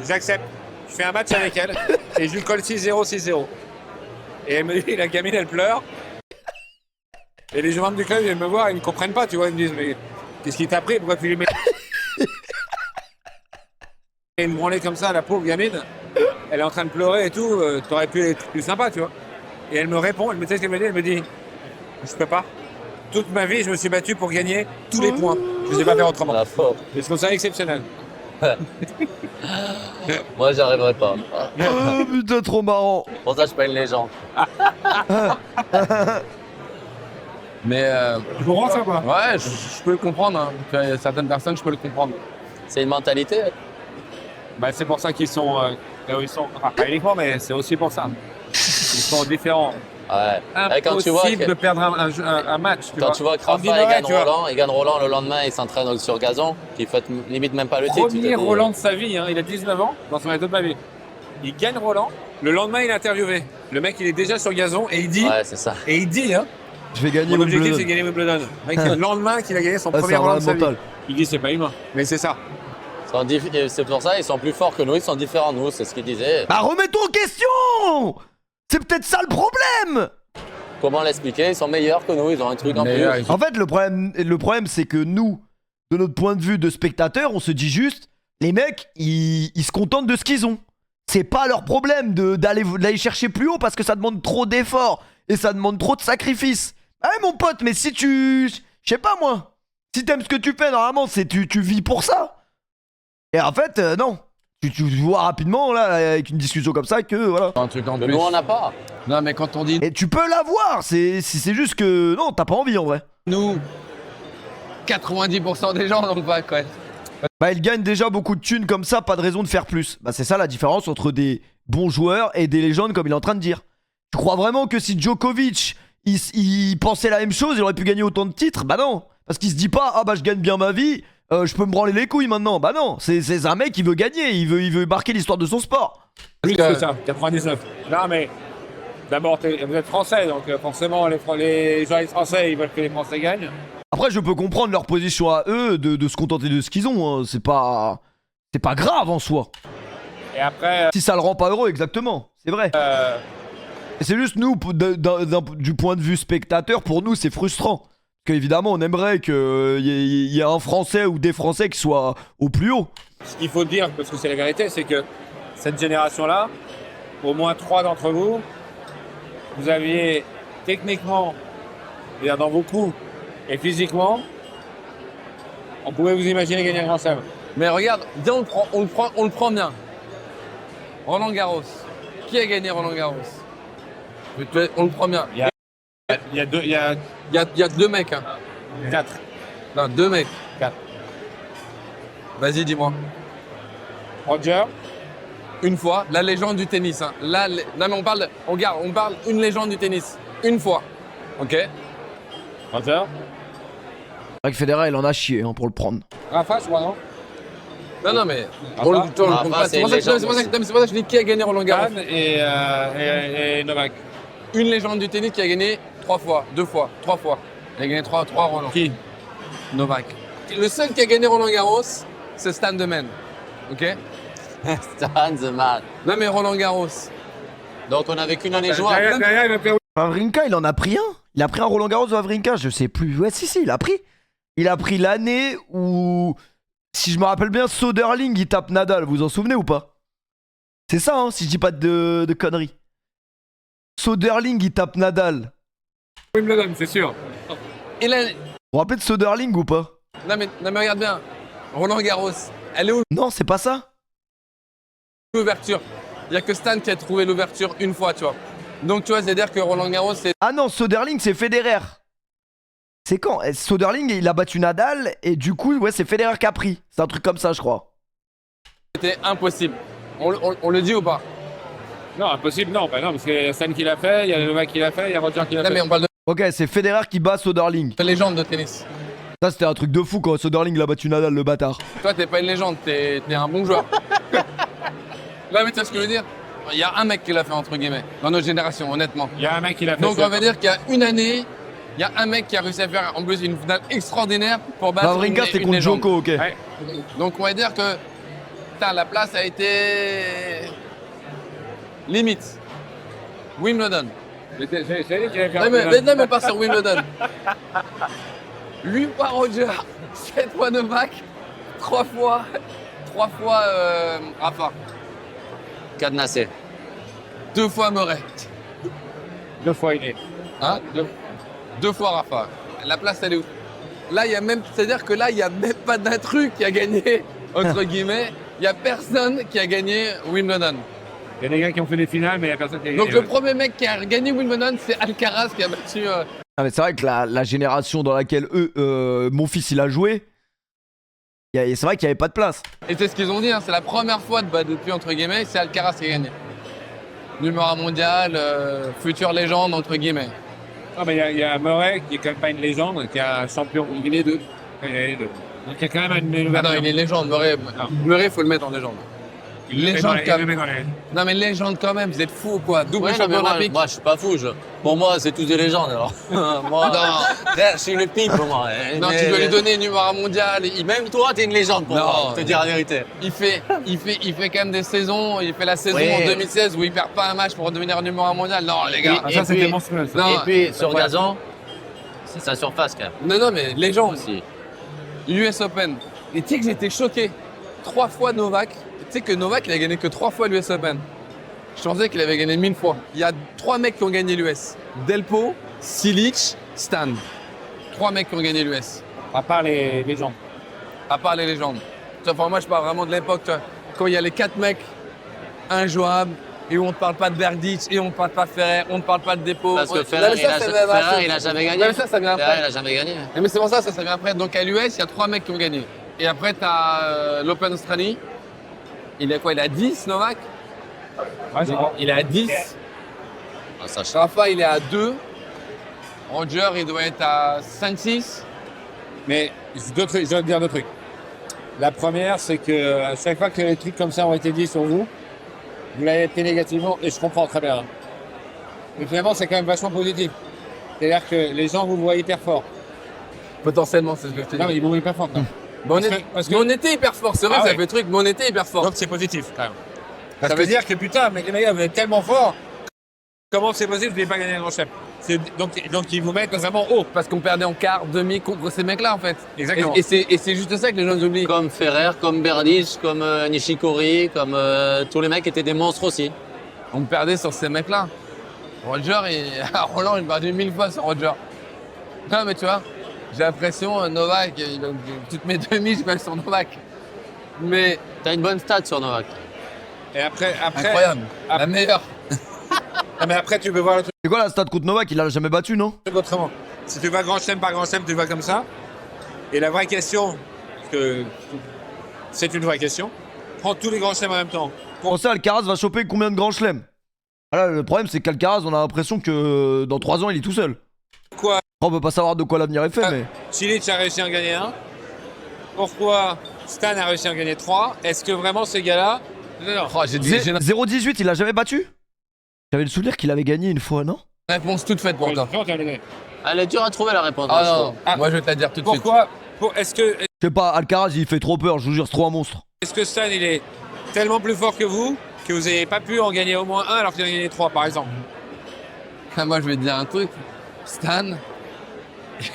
J'accepte. Je fais un match avec elle. Et je lui colle 6-0, 6-0. Et elle me dit, la gamine, elle pleure. Et les joueurs du club, ils viennent me voir, ils ne comprennent pas, tu vois. Ils me disent, mais qu'est-ce qui t'a pris? Pourquoi tu lui mets. Et me branler comme ça, la pauvre gamine. Elle est en train de pleurer et tout. T'aurais pu être plus sympa, tu vois. Et elle me répond, elle me dit ce qu'elle me dit. Elle me dit, je peux pas. Toute ma vie, je me suis battu pour gagner tous les points. Je ne sais pas faire autrement. La force. Et je trouve ça exceptionnel. Moi, j'y arriverai pas. Oh, putain, trop marrant. Pour ça, je suis pas une légende. Mais Tu comprends ça, quoi? ouais, je peux le comprendre. Hein. Il y a certaines personnes, je peux le comprendre. C'est une mentalité. Bah, c'est pour ça qu'ils sont là où ils sont. Enfin, pas uniquement, mais c'est aussi pour ça. Ils sont différents. Ouais. Et quand tu vois Impossible que- de perdre un match. Quand tu vois que En Rafa, disant, ouais, tu vois. il gagne Roland, le lendemain, il s'entraîne sur gazon, qu'il fait limite même pas le titre. tu te Premier dis- Roland de sa vie, hein. Il a 19 ans, dans son état de ma vie. Il gagne Roland. Le lendemain, il est interviewé. Le mec, il est déjà sur gazon et il dit, Ouais, c'est ça. hein, Je vais gagner mon objectif, c'est Wimbledon. de gagner Wimbledon. Le mec, c'est le lendemain qu'il a gagné son Ah, premier c'est un Roland de malade sa vie. mental. Il dit, c'est pas humain. Mais c'est ça. C'est pour ça, ils sont plus forts que nous, ils sont différents de nous, c'est ce qu'il disait. Bah remets-toi en question. C'est peut-être ça le problème. Comment l'expliquer? Ils sont meilleurs que nous, ils ont un truc en plus. Meilleurs, En fait, le problème c'est que nous, de notre point de vue de spectateur, on se dit juste, les mecs, ils se contentent de ce qu'ils ont. C'est pas leur problème d'aller chercher plus haut parce que ça demande trop d'efforts et ça demande trop de sacrifices. Ah ouais, mon pote, mais si tu... Je sais pas moi. Si t'aimes ce que tu fais, normalement, c'est tu vis pour ça. Et en fait, non. Tu vois rapidement, là, avec une discussion comme ça, que voilà. Un truc en Mais plus. nous, on n'a pas. Non, mais quand on dit Et tu peux l'avoir, c'est juste que... Non, t'as pas envie en vrai. nous, 90% des gens n'ont pas, quoi. Bah, il gagne déjà beaucoup de thunes comme ça, pas de raison de faire plus. Bah, c'est ça la différence entre des bons joueurs et des légendes, comme il est en train de dire. Tu crois vraiment que si Djokovic, il pensait la même chose, il aurait pu gagner autant de titres? Bah non. Parce qu'il se dit pas, ah bah je gagne bien ma vie, je peux me branler les couilles maintenant. Bah non, c'est un mec qui veut gagner, il veut marquer l'histoire de son sport. Plus que- que ça, 99. Non, mais d'abord, vous êtes français, donc forcément, les journalistes français, ils veulent que les Français gagnent. Après, je peux comprendre leur position à eux de se contenter de ce qu'ils ont. Hein. C'est pas grave en soi. Et après, Si ça le rend pas heureux, exactement. C'est vrai. Et c'est juste nous, du point de vue spectateur, pour nous, c'est frustrant. Parce qu'évidemment, on aimerait qu'il y ait un Français ou des Français qui soient au plus haut. ce qu'il faut dire, parce que c'est la vérité, c'est que cette génération-là, au moins 3 d'entre vous, vous aviez techniquement, c'est-à-dire dans vos coups et physiquement, on pouvait vous imaginer gagner un Grand Chelem. Mais regarde, viens, on le prend bien. Roland Garros. Qui a gagné Roland Garros? On le prend bien. Il y a deux, il y a Il y a deux mecs. Hein. 4. Non, deux mecs. 4. Vas-y, dis-moi. Roger, Une fois, la légende du tennis. Hein. Non, mais on parle une légende du tennis. Une fois. Ok? Roger, C'est vrai que Federer, il en a chié hein, pour le prendre. Rafa, je crois, non? Non, mais. Ah, on le bah. compte Ah, pas. c'est C'est pour ça que une légende je dis qui a gagné Roland Garros. Kahn et Novak. Une légende du tennis qui a gagné 3 fois, 2 fois, 3 fois. Il a gagné 3 Roland. Qui? Novak. Le seul qui a gagné Roland Garros, c'est Stan de Man. Ok? Stan the man. Non mais Roland Garros. Donc, on avait qu'une année jouable. Derrière, il a pris Wawrinka, il en a pris un. Il a pris un Roland Garros de Wawrinka, je sais plus. Ouais, si, il a pris. Il a pris l'année où, si je me rappelle bien, Soderling, il tape Nadal. Vous vous en souvenez ou pas? C'est ça, hein, si je dis pas de conneries. Soderling, il tape Nadal. Wimbledon, c'est sûr. Et là, Vous vous rappelez de Soderling ou pas? non mais regarde bien. Roland Garros. Elle est où Non, c'est pas ça. l'ouverture? Il y a que Stan qui a trouvé l'ouverture une fois, tu vois. Donc tu vois, c'est-à-dire que Roland Garros, Ah non, Soderling, c'est Federer. C'est quand? Soderling, il a battu Nadal et du coup, ouais, c'est Federer qui a pris. C'est un truc comme ça, je crois. c'était impossible. On le dit ou pas? Non, impossible, non. Bah non, parce qu'il y a Stan qui l'a fait, il y a Novak qui l'a fait, il y a Roger qui l'a Non fait. mais on parle Ok, c'est Federer qui bat Soderling. de légende de tennis. Ça, c'était un truc de fou quand Soderling il a battu Nadal, le bâtard. Toi, t'es pas une légende, t'es un bon joueur. Non mais tu sais ce que je veux dire? Il y a un mec qui l'a fait entre guillemets, dans notre génération, honnêtement. Il y a un mec qui l'a fait. Donc ça. on va dire qu'il y a une année, il y a un mec qui a réussi à faire en plus une finale extraordinaire pour battre Wawrinka, c'était une contre légende. Djoko, ok. Ouais. Donc on va dire que putain, la place a été limite. Wimbledon. J'ai dit qu'il allait faire. Non mais pas sur Wimbledon. 8 fois Roger, 7 fois Novak, 3 fois Rafa, Cadenassé. 2 fois Murray. 2 fois il est. Hein? 2 fois Rafa. La place elle est où? Là il y a même, c'est-à-dire que là il y a même pas d'intrus qui a gagné entre guillemets, il n'y a personne qui a gagné Wimbledon. Il y a des gars qui ont fait des finales, mais il n'y a personne qui a gagné. Donc le premier mec qui a gagné Wimbledon, c'est Alcaraz qui a battu. Ah, mais c'est vrai que la génération dans laquelle mon fils il a joué, c'est vrai qu'il n'y avait pas de place. Et c'est ce qu'ils ont dit, hein, c'est la première fois depuis entre guillemets, c'est Alcaraz qui a gagné. Numéro 1 mondial, future légende entre guillemets. Non, mais il y a Murray qui est quand même pas une légende, qui est un champion. Il est les deux. Il est les deux. Donc il y a quand même une Ah non, il est légende, Murray. Murray, faut le mettre en légende. Légende quand même. Non mais légende quand même, vous êtes fous ou quoi? Double Ouais, non, champion mais olympique. moi, je suis pas fou. Pour moi, c'est tous des légendes alors. Moi, Non. frère, je suis une pipe pour moi. Non, tu dois lui donner numéro 1 mondial. Même toi, t'es une légende pour Non. moi, je te dire la vérité. Il fait quand même des saisons. Il fait la saison Oui. en 2016 où il perd pas un match pour devenir numéro 1 mondial. Non, les gars. Et Ça, c'était puis- monstrueux. ça. Non, Et puis, sur ouais. gazon, c'est sa surface quand même. Non, mais légende. Aussi. US Open. Et tu sais que j'étais choqué. 3 fois Novak. Tu sais que Novak, il a gagné que 3 fois l'US Open. Je pensais qu'il avait gagné 1000 fois. Il y a 3 mecs qui ont gagné l'US. Delpo, Silic, Stan. 3 mecs qui ont gagné l'US. À part les gens. À part les légendes. Enfin, moi, je parle vraiment de l'époque, tu vois, quand il y a les 4 mecs injouables, et où on ne parle pas de Berdych, et on ne parle pas de Ferrer, on ne parle pas de Dépôt. Parce que Non, Ferrer, mais ça, ça vient après. il a jamais gagné. Non, mais ça vient Ferrer, après. il a jamais gagné. Mais c'est pour ça vient après. Donc à l'US, il y a 3 mecs qui ont gagné. Et après, tu as l'Open Australie. Il est quoi? Il a 10, Novak? Ouais, c'est bon. Il est à 10. Ah, ça, je- Rafa, il est à 2. Roger, il doit être à 5-6. Mais je dois te dire deux trucs. La première, c'est que à chaque fois que les trucs comme ça ont été dits sur vous, vous l'avez pris négativement, et je comprends très bien. Mais finalement, c'est quand même vachement positif. C'est-à-dire que les gens vous voient hyper fort. Potentiellement, c'est ce que je te dis. Non, mais ils vous voient hyper fort. quand même. Mais on, parce que- mais on était hyper fort, c'est vrai, Ah ça ouais. fait truc, mais on était hyper fort. Donc c'est positif quand même. Ça Ça veut veut dire que putain, mais les gars, vous êtes tellement fort. Comment c'est possible que vous n'ayez pas gagné un grand chef? Donc ils vous mettent vraiment haut. Parce qu'on perdait en quart, demi contre ces mecs-là, en fait. Exactement. Et c'est juste ça que les gens oublient. Comme Ferrer, comme Berdych, comme Nishikori, comme tous les mecs étaient des monstres aussi. On perdait sur ces mecs-là. Roger, Roland, il m'a dit 1000 fois sur Roger. Non, mais tu vois, j'ai l'impression, Novak, toutes mes demi, je mets sur Novak. Mais T'as une bonne stat sur Novak. Et après, incroyable, la meilleure. Ah, mais après, tu peux voir le truc C'est quoi la stat contre Novak? Il l'a jamais battu, non? autrement. Si tu vas grand chelem par grand chelem, tu vas comme ça. Et la vraie question, parce que c'est une vraie question, prends tous les grands chelems en même temps. On sait Alcaraz va choper combien de grands chelems? Ah là, le problème c'est qu'Alcaraz, on a l'impression que dans 3 ans il est tout seul. Pourquoi On peut pas savoir de quoi l'avenir est fait, mais. Cilic a réussi à en gagner un? Pourquoi Stan a réussi à en gagner 3? Est-ce que vraiment ces gars-là... Non. Oh, j'ai 0-18, il l'a jamais battu? J'avais le souvenir qu'il avait gagné une fois, non? une réponse toute faite pour toi. Elle est dure à trouver la réponse. Ah hein, je non, trouve. moi je vais te la dire tout de suite. Pourquoi Est-ce que Je sais pas, Alcaraz il fait trop peur, je vous jure, c'est trop un monstre. Stan il est tellement plus fort que vous n'avez pas pu en gagner au moins un alors qu'il en a gagné 3 par exemple? Moi je vais te dire un truc. Stan,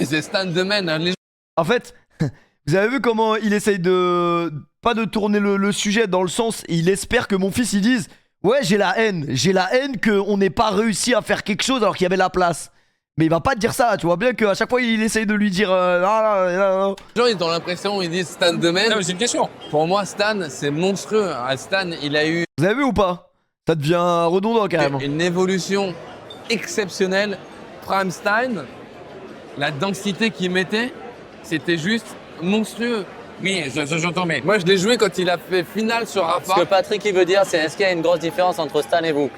c'est Stan de Men. Hein. En fait, vous avez vu comment il essaye de. Pas de tourner le sujet dans le sens, il espère que mon fils il dise ouais, j'ai la haine qu'on n'ait pas réussi à faire quelque chose alors qu'il y avait la place. Mais il va pas te dire ça, tu vois bien qu'à chaque fois il essaye de lui dire non. Les gens ils ont l'impression, ils disent Stan de Men. Non mais c'est une question. Pour moi, Stan, c'est monstrueux. Ah, Stan, il a eu Vous avez vu ou pas? Ça devient redondant carrément. une évolution exceptionnelle. Prime Stein, la densité qu'il mettait, c'était juste monstrueux. Oui, j'entends mais... Moi, je l'ai joué quand il a fait finale sur Ce que Rafa. Patrick il veut dire, c'est est-ce qu'il y a une grosse différence entre Stan et vous?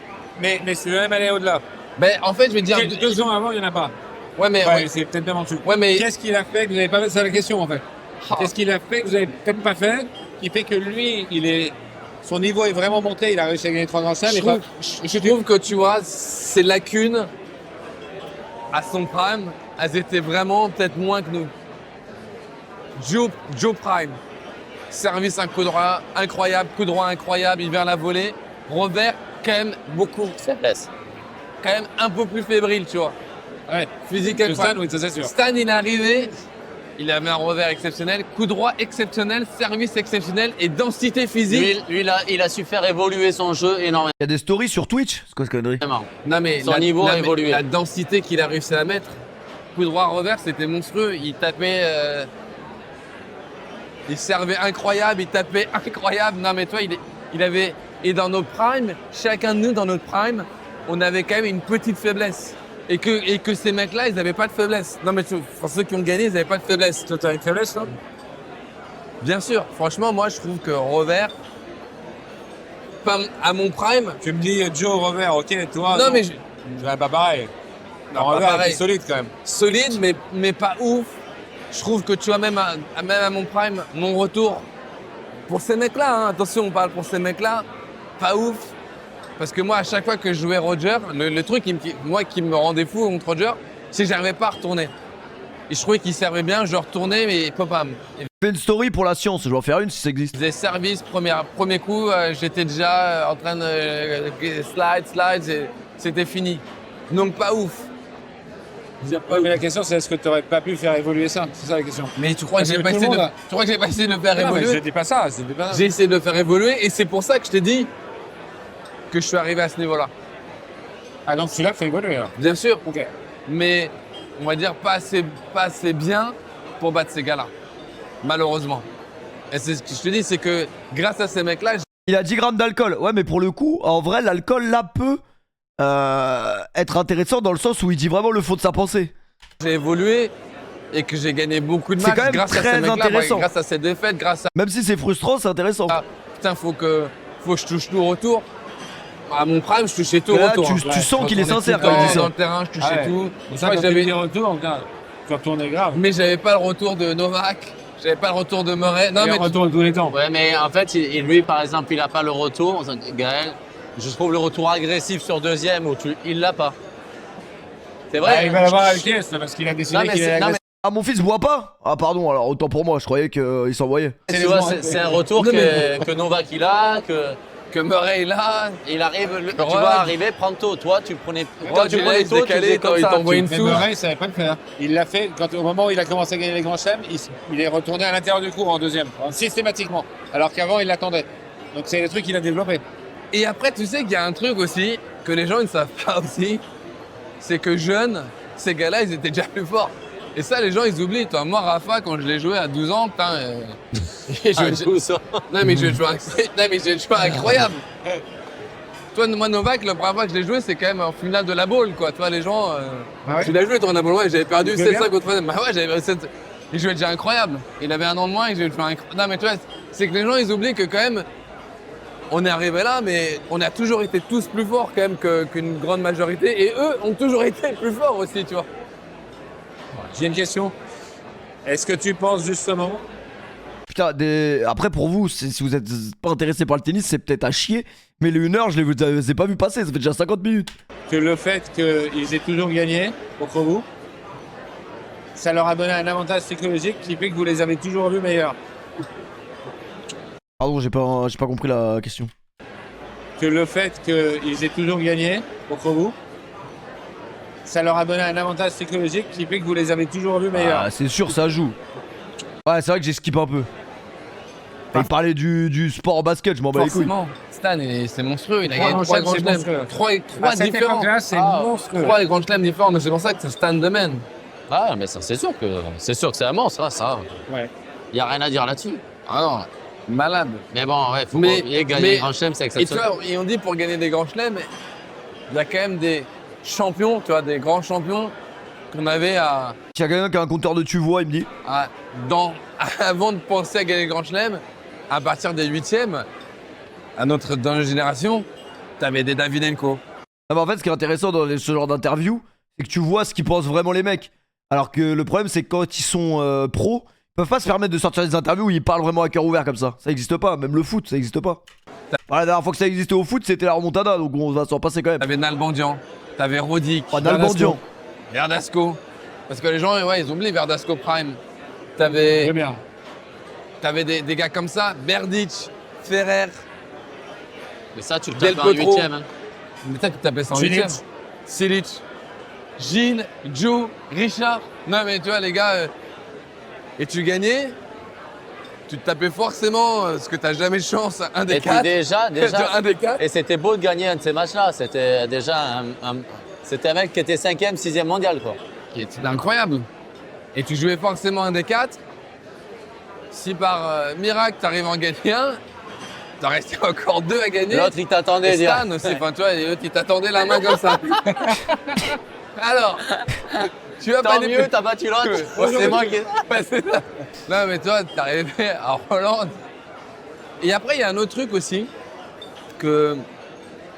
Mais c'est même aller au-delà. Ben, en fait, je vais dire. 2 ans avant, il n'y en a pas. Ouais, mais. Ouais, c'est peut-être même en dessous. Ouais, mais. Qu'est-ce qu'il a fait que vous n'avez pas fait? C'est la question en fait. Qu'est-ce qu'il a fait que vous n'avez peut-être pas fait qui fait que lui, son niveau est vraiment monté, il a réussi à gagner 3 grands chelems. Je trouve que tu vois, ces lacunes, à son prime, elles étaient vraiment peut-être moins que nous. Joe Prime, service un coup droit incroyable, coup droit incroyable, il vient la volée. Robert, quand même beaucoup, Faiblesse. quand même un peu plus fébrile, tu vois. Ouais. Physique Le Stan, incroyable. oui, ça c'est sûr. Stan, il est arrivé, il avait un revers exceptionnel, coup droit exceptionnel, service exceptionnel et densité physique. Lui, il a su faire évoluer son jeu énormément. Il y a des stories sur Twitch? C'est quoi ce connerie? Non mais Son niveau a évolué. La densité qu'il a réussi à mettre, coup droit revers, c'était monstrueux. Il tapait. il servait incroyable, il tapait incroyable. Non mais toi, il avait... Et dans notre prime, chacun de nous dans notre prime, on avait quand même une petite faiblesse. Et que ces mecs-là, ils n'avaient pas de faiblesse. Non mais pour ceux qui ont gagné, ils n'avaient pas de faiblesse. Toi, t'as une faiblesse, toi? Bien sûr, franchement, moi je trouve que Robert, pas à mon prime. Tu me dis Joe, Robert, ok, toi. Non mais Ouais, pas pareil. Non, Robert, pas pareil. est solide quand même. Solide, mais pas ouf. Je trouve que tu vois, même à mon prime, mon retour, pour ces mecs-là, hein, attention, on parle pour ces mecs-là, pas ouf. Parce que moi, à chaque fois que je jouais Roger, le truc qui me rendait fou contre Roger, c'est que j'arrivais pas à retourner. Et je trouvais qu'il servait bien, je retournais, mais pam. Fais une story pour la science, je vais en faire une si ça existe. Je faisais service, premier coup, j'étais déjà en train de slide, c'était fini. Donc pas ouf. Ouais, mais la question, c'est est-ce que tu n'aurais pas pu faire évoluer ça? C'est ça la question. Mais tu crois que j'ai pas essayé de le faire Non, mais je évoluer? dis pas ça. J'ai essayé de le faire évoluer et c'est pour ça que je t'ai dit que je suis arrivé à ce niveau-là. Ah, donc celui-là fait évoluer alors. Bien sûr, Ok. mais on va dire pas assez bien pour battre ces gars-là, malheureusement. Et c'est ce que je te dis, c'est que grâce à ces mecs-là, Il a 10 grammes d'alcool. Ouais, mais pour le coup, en vrai, l'alcool là peut être intéressant dans le sens où il dit vraiment le fond de sa pensée. j'ai évolué et que j'ai gagné beaucoup de C'est matchs quand même grâce à très ces mecs-là, intéressant. grâce à ces défaites, grâce à Même si c'est frustrant, c'est intéressant. putain, faut que je touche tout au retour. À mon prime, je touchais tout au Là, retour. tu sens qu'il est sincère Dans, quand il dit dans ça. le terrain, je touchais Ah ouais. tout. Et ça, Moi, quand j'avais- tu dis retour, regarde, tu retournes grave. Mais j'avais pas le retour de Novak, j'avais pas le retour de Murray. Non, Et mais on retourne tous les temps. Ouais, mais en fait, lui, par exemple, il n'a pas le retour. Gaël, je trouve le retour agressif sur deuxième où il l'a pas. C'est vrai. Ah, il va l'avoir à la caisse parce qu'il a décidé Non, mais qu'il c'est- allait non, mais Ah, mon fils boit pas? Ah, pardon, alors autant pour moi, je croyais qu'il s'envoyait. tu vois, c'est un retour Non, mais- que Novak il a, que Murray est là. il arrive, tu Ouais. vas arriver pronto. Toi, tu prenais Toi, tu prenais laisses décaler, faisais comme il ça. t'envoie une Mais souche. Murray, il savait pas le faire. Il l'a fait au moment où il a commencé à gagner les grands chelems, il est retourné à l'intérieur du cours en deuxième, systématiquement. Alors qu'avant, il l'attendait. Donc c'est des trucs qu'il a développés. Et après, tu sais qu'il y a un truc aussi que les gens ne savent pas aussi, c'est que jeunes, ces gars-là, ils étaient déjà plus forts. Et ça, les gens, ils oublient. Toi, moi, Rafa, quand je l'ai joué à 12 ans, putain, j'ai joué- non, mais j'ai joué incroyable. Toi, moi, Novak, la première fois que je l'ai joué, c'est quand même en finale de la bowl, quoi. Toi, les gens, Ah ouais tu l'as joué, toi, en la bowl, ouais, j'avais perdu Tu jouais 7-5 bien contre. Bah ouais, j'avais 7. Il jouait déjà incroyable. Il avait un an de moins, il jouait incroyable. Non, mais tu vois, c'est que les gens, ils oublient que quand même, on est arrivé là, mais on a toujours été tous plus forts quand même qu'une grande majorité. Et eux ont toujours été plus forts aussi, tu vois. J'ai une question. Est-ce que tu penses justement Putain, après pour vous, si vous êtes pas intéressé par le tennis, c'est peut-être à chier. Mais les 1 heure, je les ai pas vu passer, ça fait déjà 50 minutes. que le fait qu'ils aient toujours gagné contre vous, ça leur a donné un avantage psychologique qui fait que vous les avez toujours vus meilleurs? Pardon, j'ai pas compris la question. Que le fait qu'ils aient toujours gagné contre vous, ça leur a donné un avantage psychologique qui fait que vous les avez toujours vus meilleurs. Ah, c'est sûr, ça joue. Ouais, c'est vrai que j'ai skip un peu. Il parlait du sport basket, je m'en bats les couilles. Forcément, Stan, c'est monstrueux. Il a Trois gagné grands 3 chelems, grands c'est chelems. monstrueux. 3 À cette différents. époque-là, c'est Ah, monstrueux. 3 grands chelems différents, mais c'est pour ça que c'est Stan de Man. Ah, mais ça, c'est sûr que c'est un monstre, ça. Ouais. Il y a rien à dire là-dessus. Ah non, malade. Mais bon, ouais, faut Mais- gagner mais- un grand chelem, c'est Et tu exceptionnel. vois, et on dit pour gagner des grands chelems, il y a quand même des champions, tu vois, des grands champions qu'on avait S'il y a quelqu'un qui a un compteur de tu vois, il me dit. avant de penser à gagner le grand chelem, à partir des 8e, dans notre génération, t'avais des Davydenko. Ah bah en fait, ce qui est intéressant dans ce genre d'interview, c'est que tu vois ce qu'ils pensent vraiment les mecs. Alors que le problème, c'est que quand ils sont pros, ils peuvent pas se permettre de sortir des interviews où ils parlent vraiment à cœur ouvert comme ça. Ça existe pas, même le foot, ça existe pas. Voilà, la dernière fois que ça existait au foot, c'était la remontada, donc on va s'en passer quand même. T'avais Nalbandian, t'avais Rodic, Oh, Nalbandian. Verdasco. Parce que les gens, ouais, ils oublient Verdasco Prime. T'avais Très bien. des gars comme ça, Berdic, Ferrer. Mais ça, tu le Del tapes en Potro. 8ème. Hein. Mais ça, tu tapais ça en Silic. 8e. Silic, Gilles, Joe, Richard. Non, mais tu vois, les gars, et tu gagnais, tu te tapais forcément, parce que t'as jamais de chance, un des Et puis 4. déjà, un des 4. et c'était beau de gagner un de ces matchs-là. C'était déjà c'était un mec qui était 5e, 6e mondial, quoi. C'était incroyable. Et tu jouais forcément un des 4. si par miracle t'arrives à en gagner un, t'en restais encore 2 à gagner. L'autre, il t'attendait. Et Stan aussi, enfin tu vois, l'autre il t'attendait la main comme ça. Alors, tu vas pas Tant mieux, t'as battu l'autre. C'est moi qui. Ouais, c'est ça. Non mais toi, t'es arrivé à Hollande. Et après, il y a un autre truc aussi que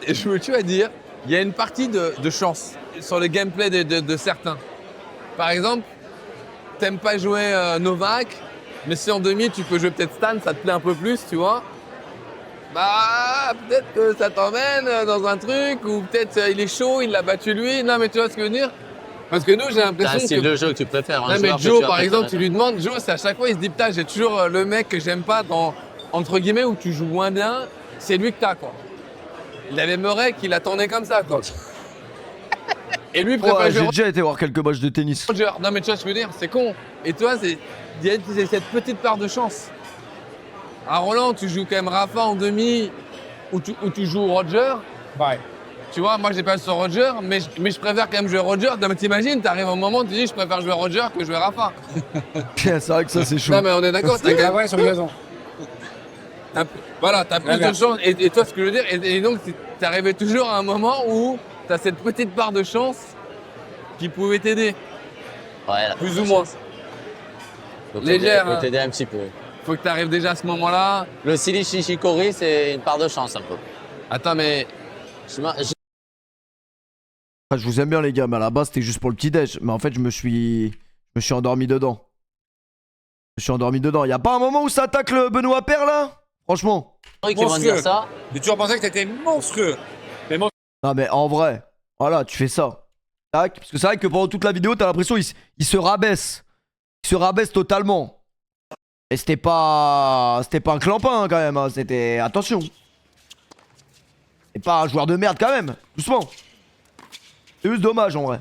je me tue à dire, il y a une partie de chance sur le gameplay de certains. Par exemple, t'aimes pas jouer Novak, mais si en demi tu peux jouer peut-être Stan, ça te plaît un peu plus, tu vois. Bah, peut-être que ça t'emmène dans un truc, ou peut-être il est chaud, il l'a battu lui. Non, mais tu vois ce que je veux dire? Parce que nous, j'ai T'as l'impression un que... style de jeu que tu préfères. Non, mais Joe, par exemple, tu lui demandes, Joe, c'est à chaque fois, il se dit, putain, j'ai toujours le mec que j'aime pas dans, entre guillemets, où tu joues moins bien, c'est lui que t'as, quoi. Il avait Murray qui l'attendait comme ça, quoi. Et lui, il préfère Ouais, jouer j'ai déjà été voir quelques matchs de tennis. Roger. Non, mais tu vois ce que je veux dire, c'est con. Et toi, il y a cette petite part de chance. À Roland, tu joues quand même Rafa en demi, où tu joues Roger. Ouais. Tu vois, moi j'ai pas sur Roger, mais je préfère quand même jouer Roger. Non, mais t'imagines, t'arrives au moment où tu dis je préfère jouer Roger que jouer Rafa. C'est vrai que ça c'est chaud. Non, mais on est d'accord, t'as quand C'est même. vrai sur le gazon. Voilà, t'as plus de chance. Et toi, ce que je veux dire, et donc t'es arrivé toujours à un moment où t'as cette petite part de chance qui pouvait t'aider, Ouais, là. plus ou moins. Faut Légère, Faut hein. t'aider un petit peu. Faut que t'arrives déjà à ce moment-là. Le Silly Shishikori, c'est une part de chance un peu. Attends, mais Ah, je vous aime bien les gars, mais à la base c'était juste pour le petit déj. Mais en fait je me suis endormi dedans. Je me suis endormi dedans. Y a pas un moment où ça attaque le Benoît Père là? Franchement. qui vont Monstrueux. dire ça. J'ai toujours pensé que t'étais monstrueux. Mais mon... Non mais en vrai, voilà, tu fais ça. Tac. Parce que c'est vrai que pendant toute la vidéo, t'as l'impression il se rabaisse. Il se rabaisse totalement. Et c'était pas un clampin hein, quand même. Hein. C'était attention. C'est pas un joueur de merde quand même. Doucement. C'est juste dommage en vrai.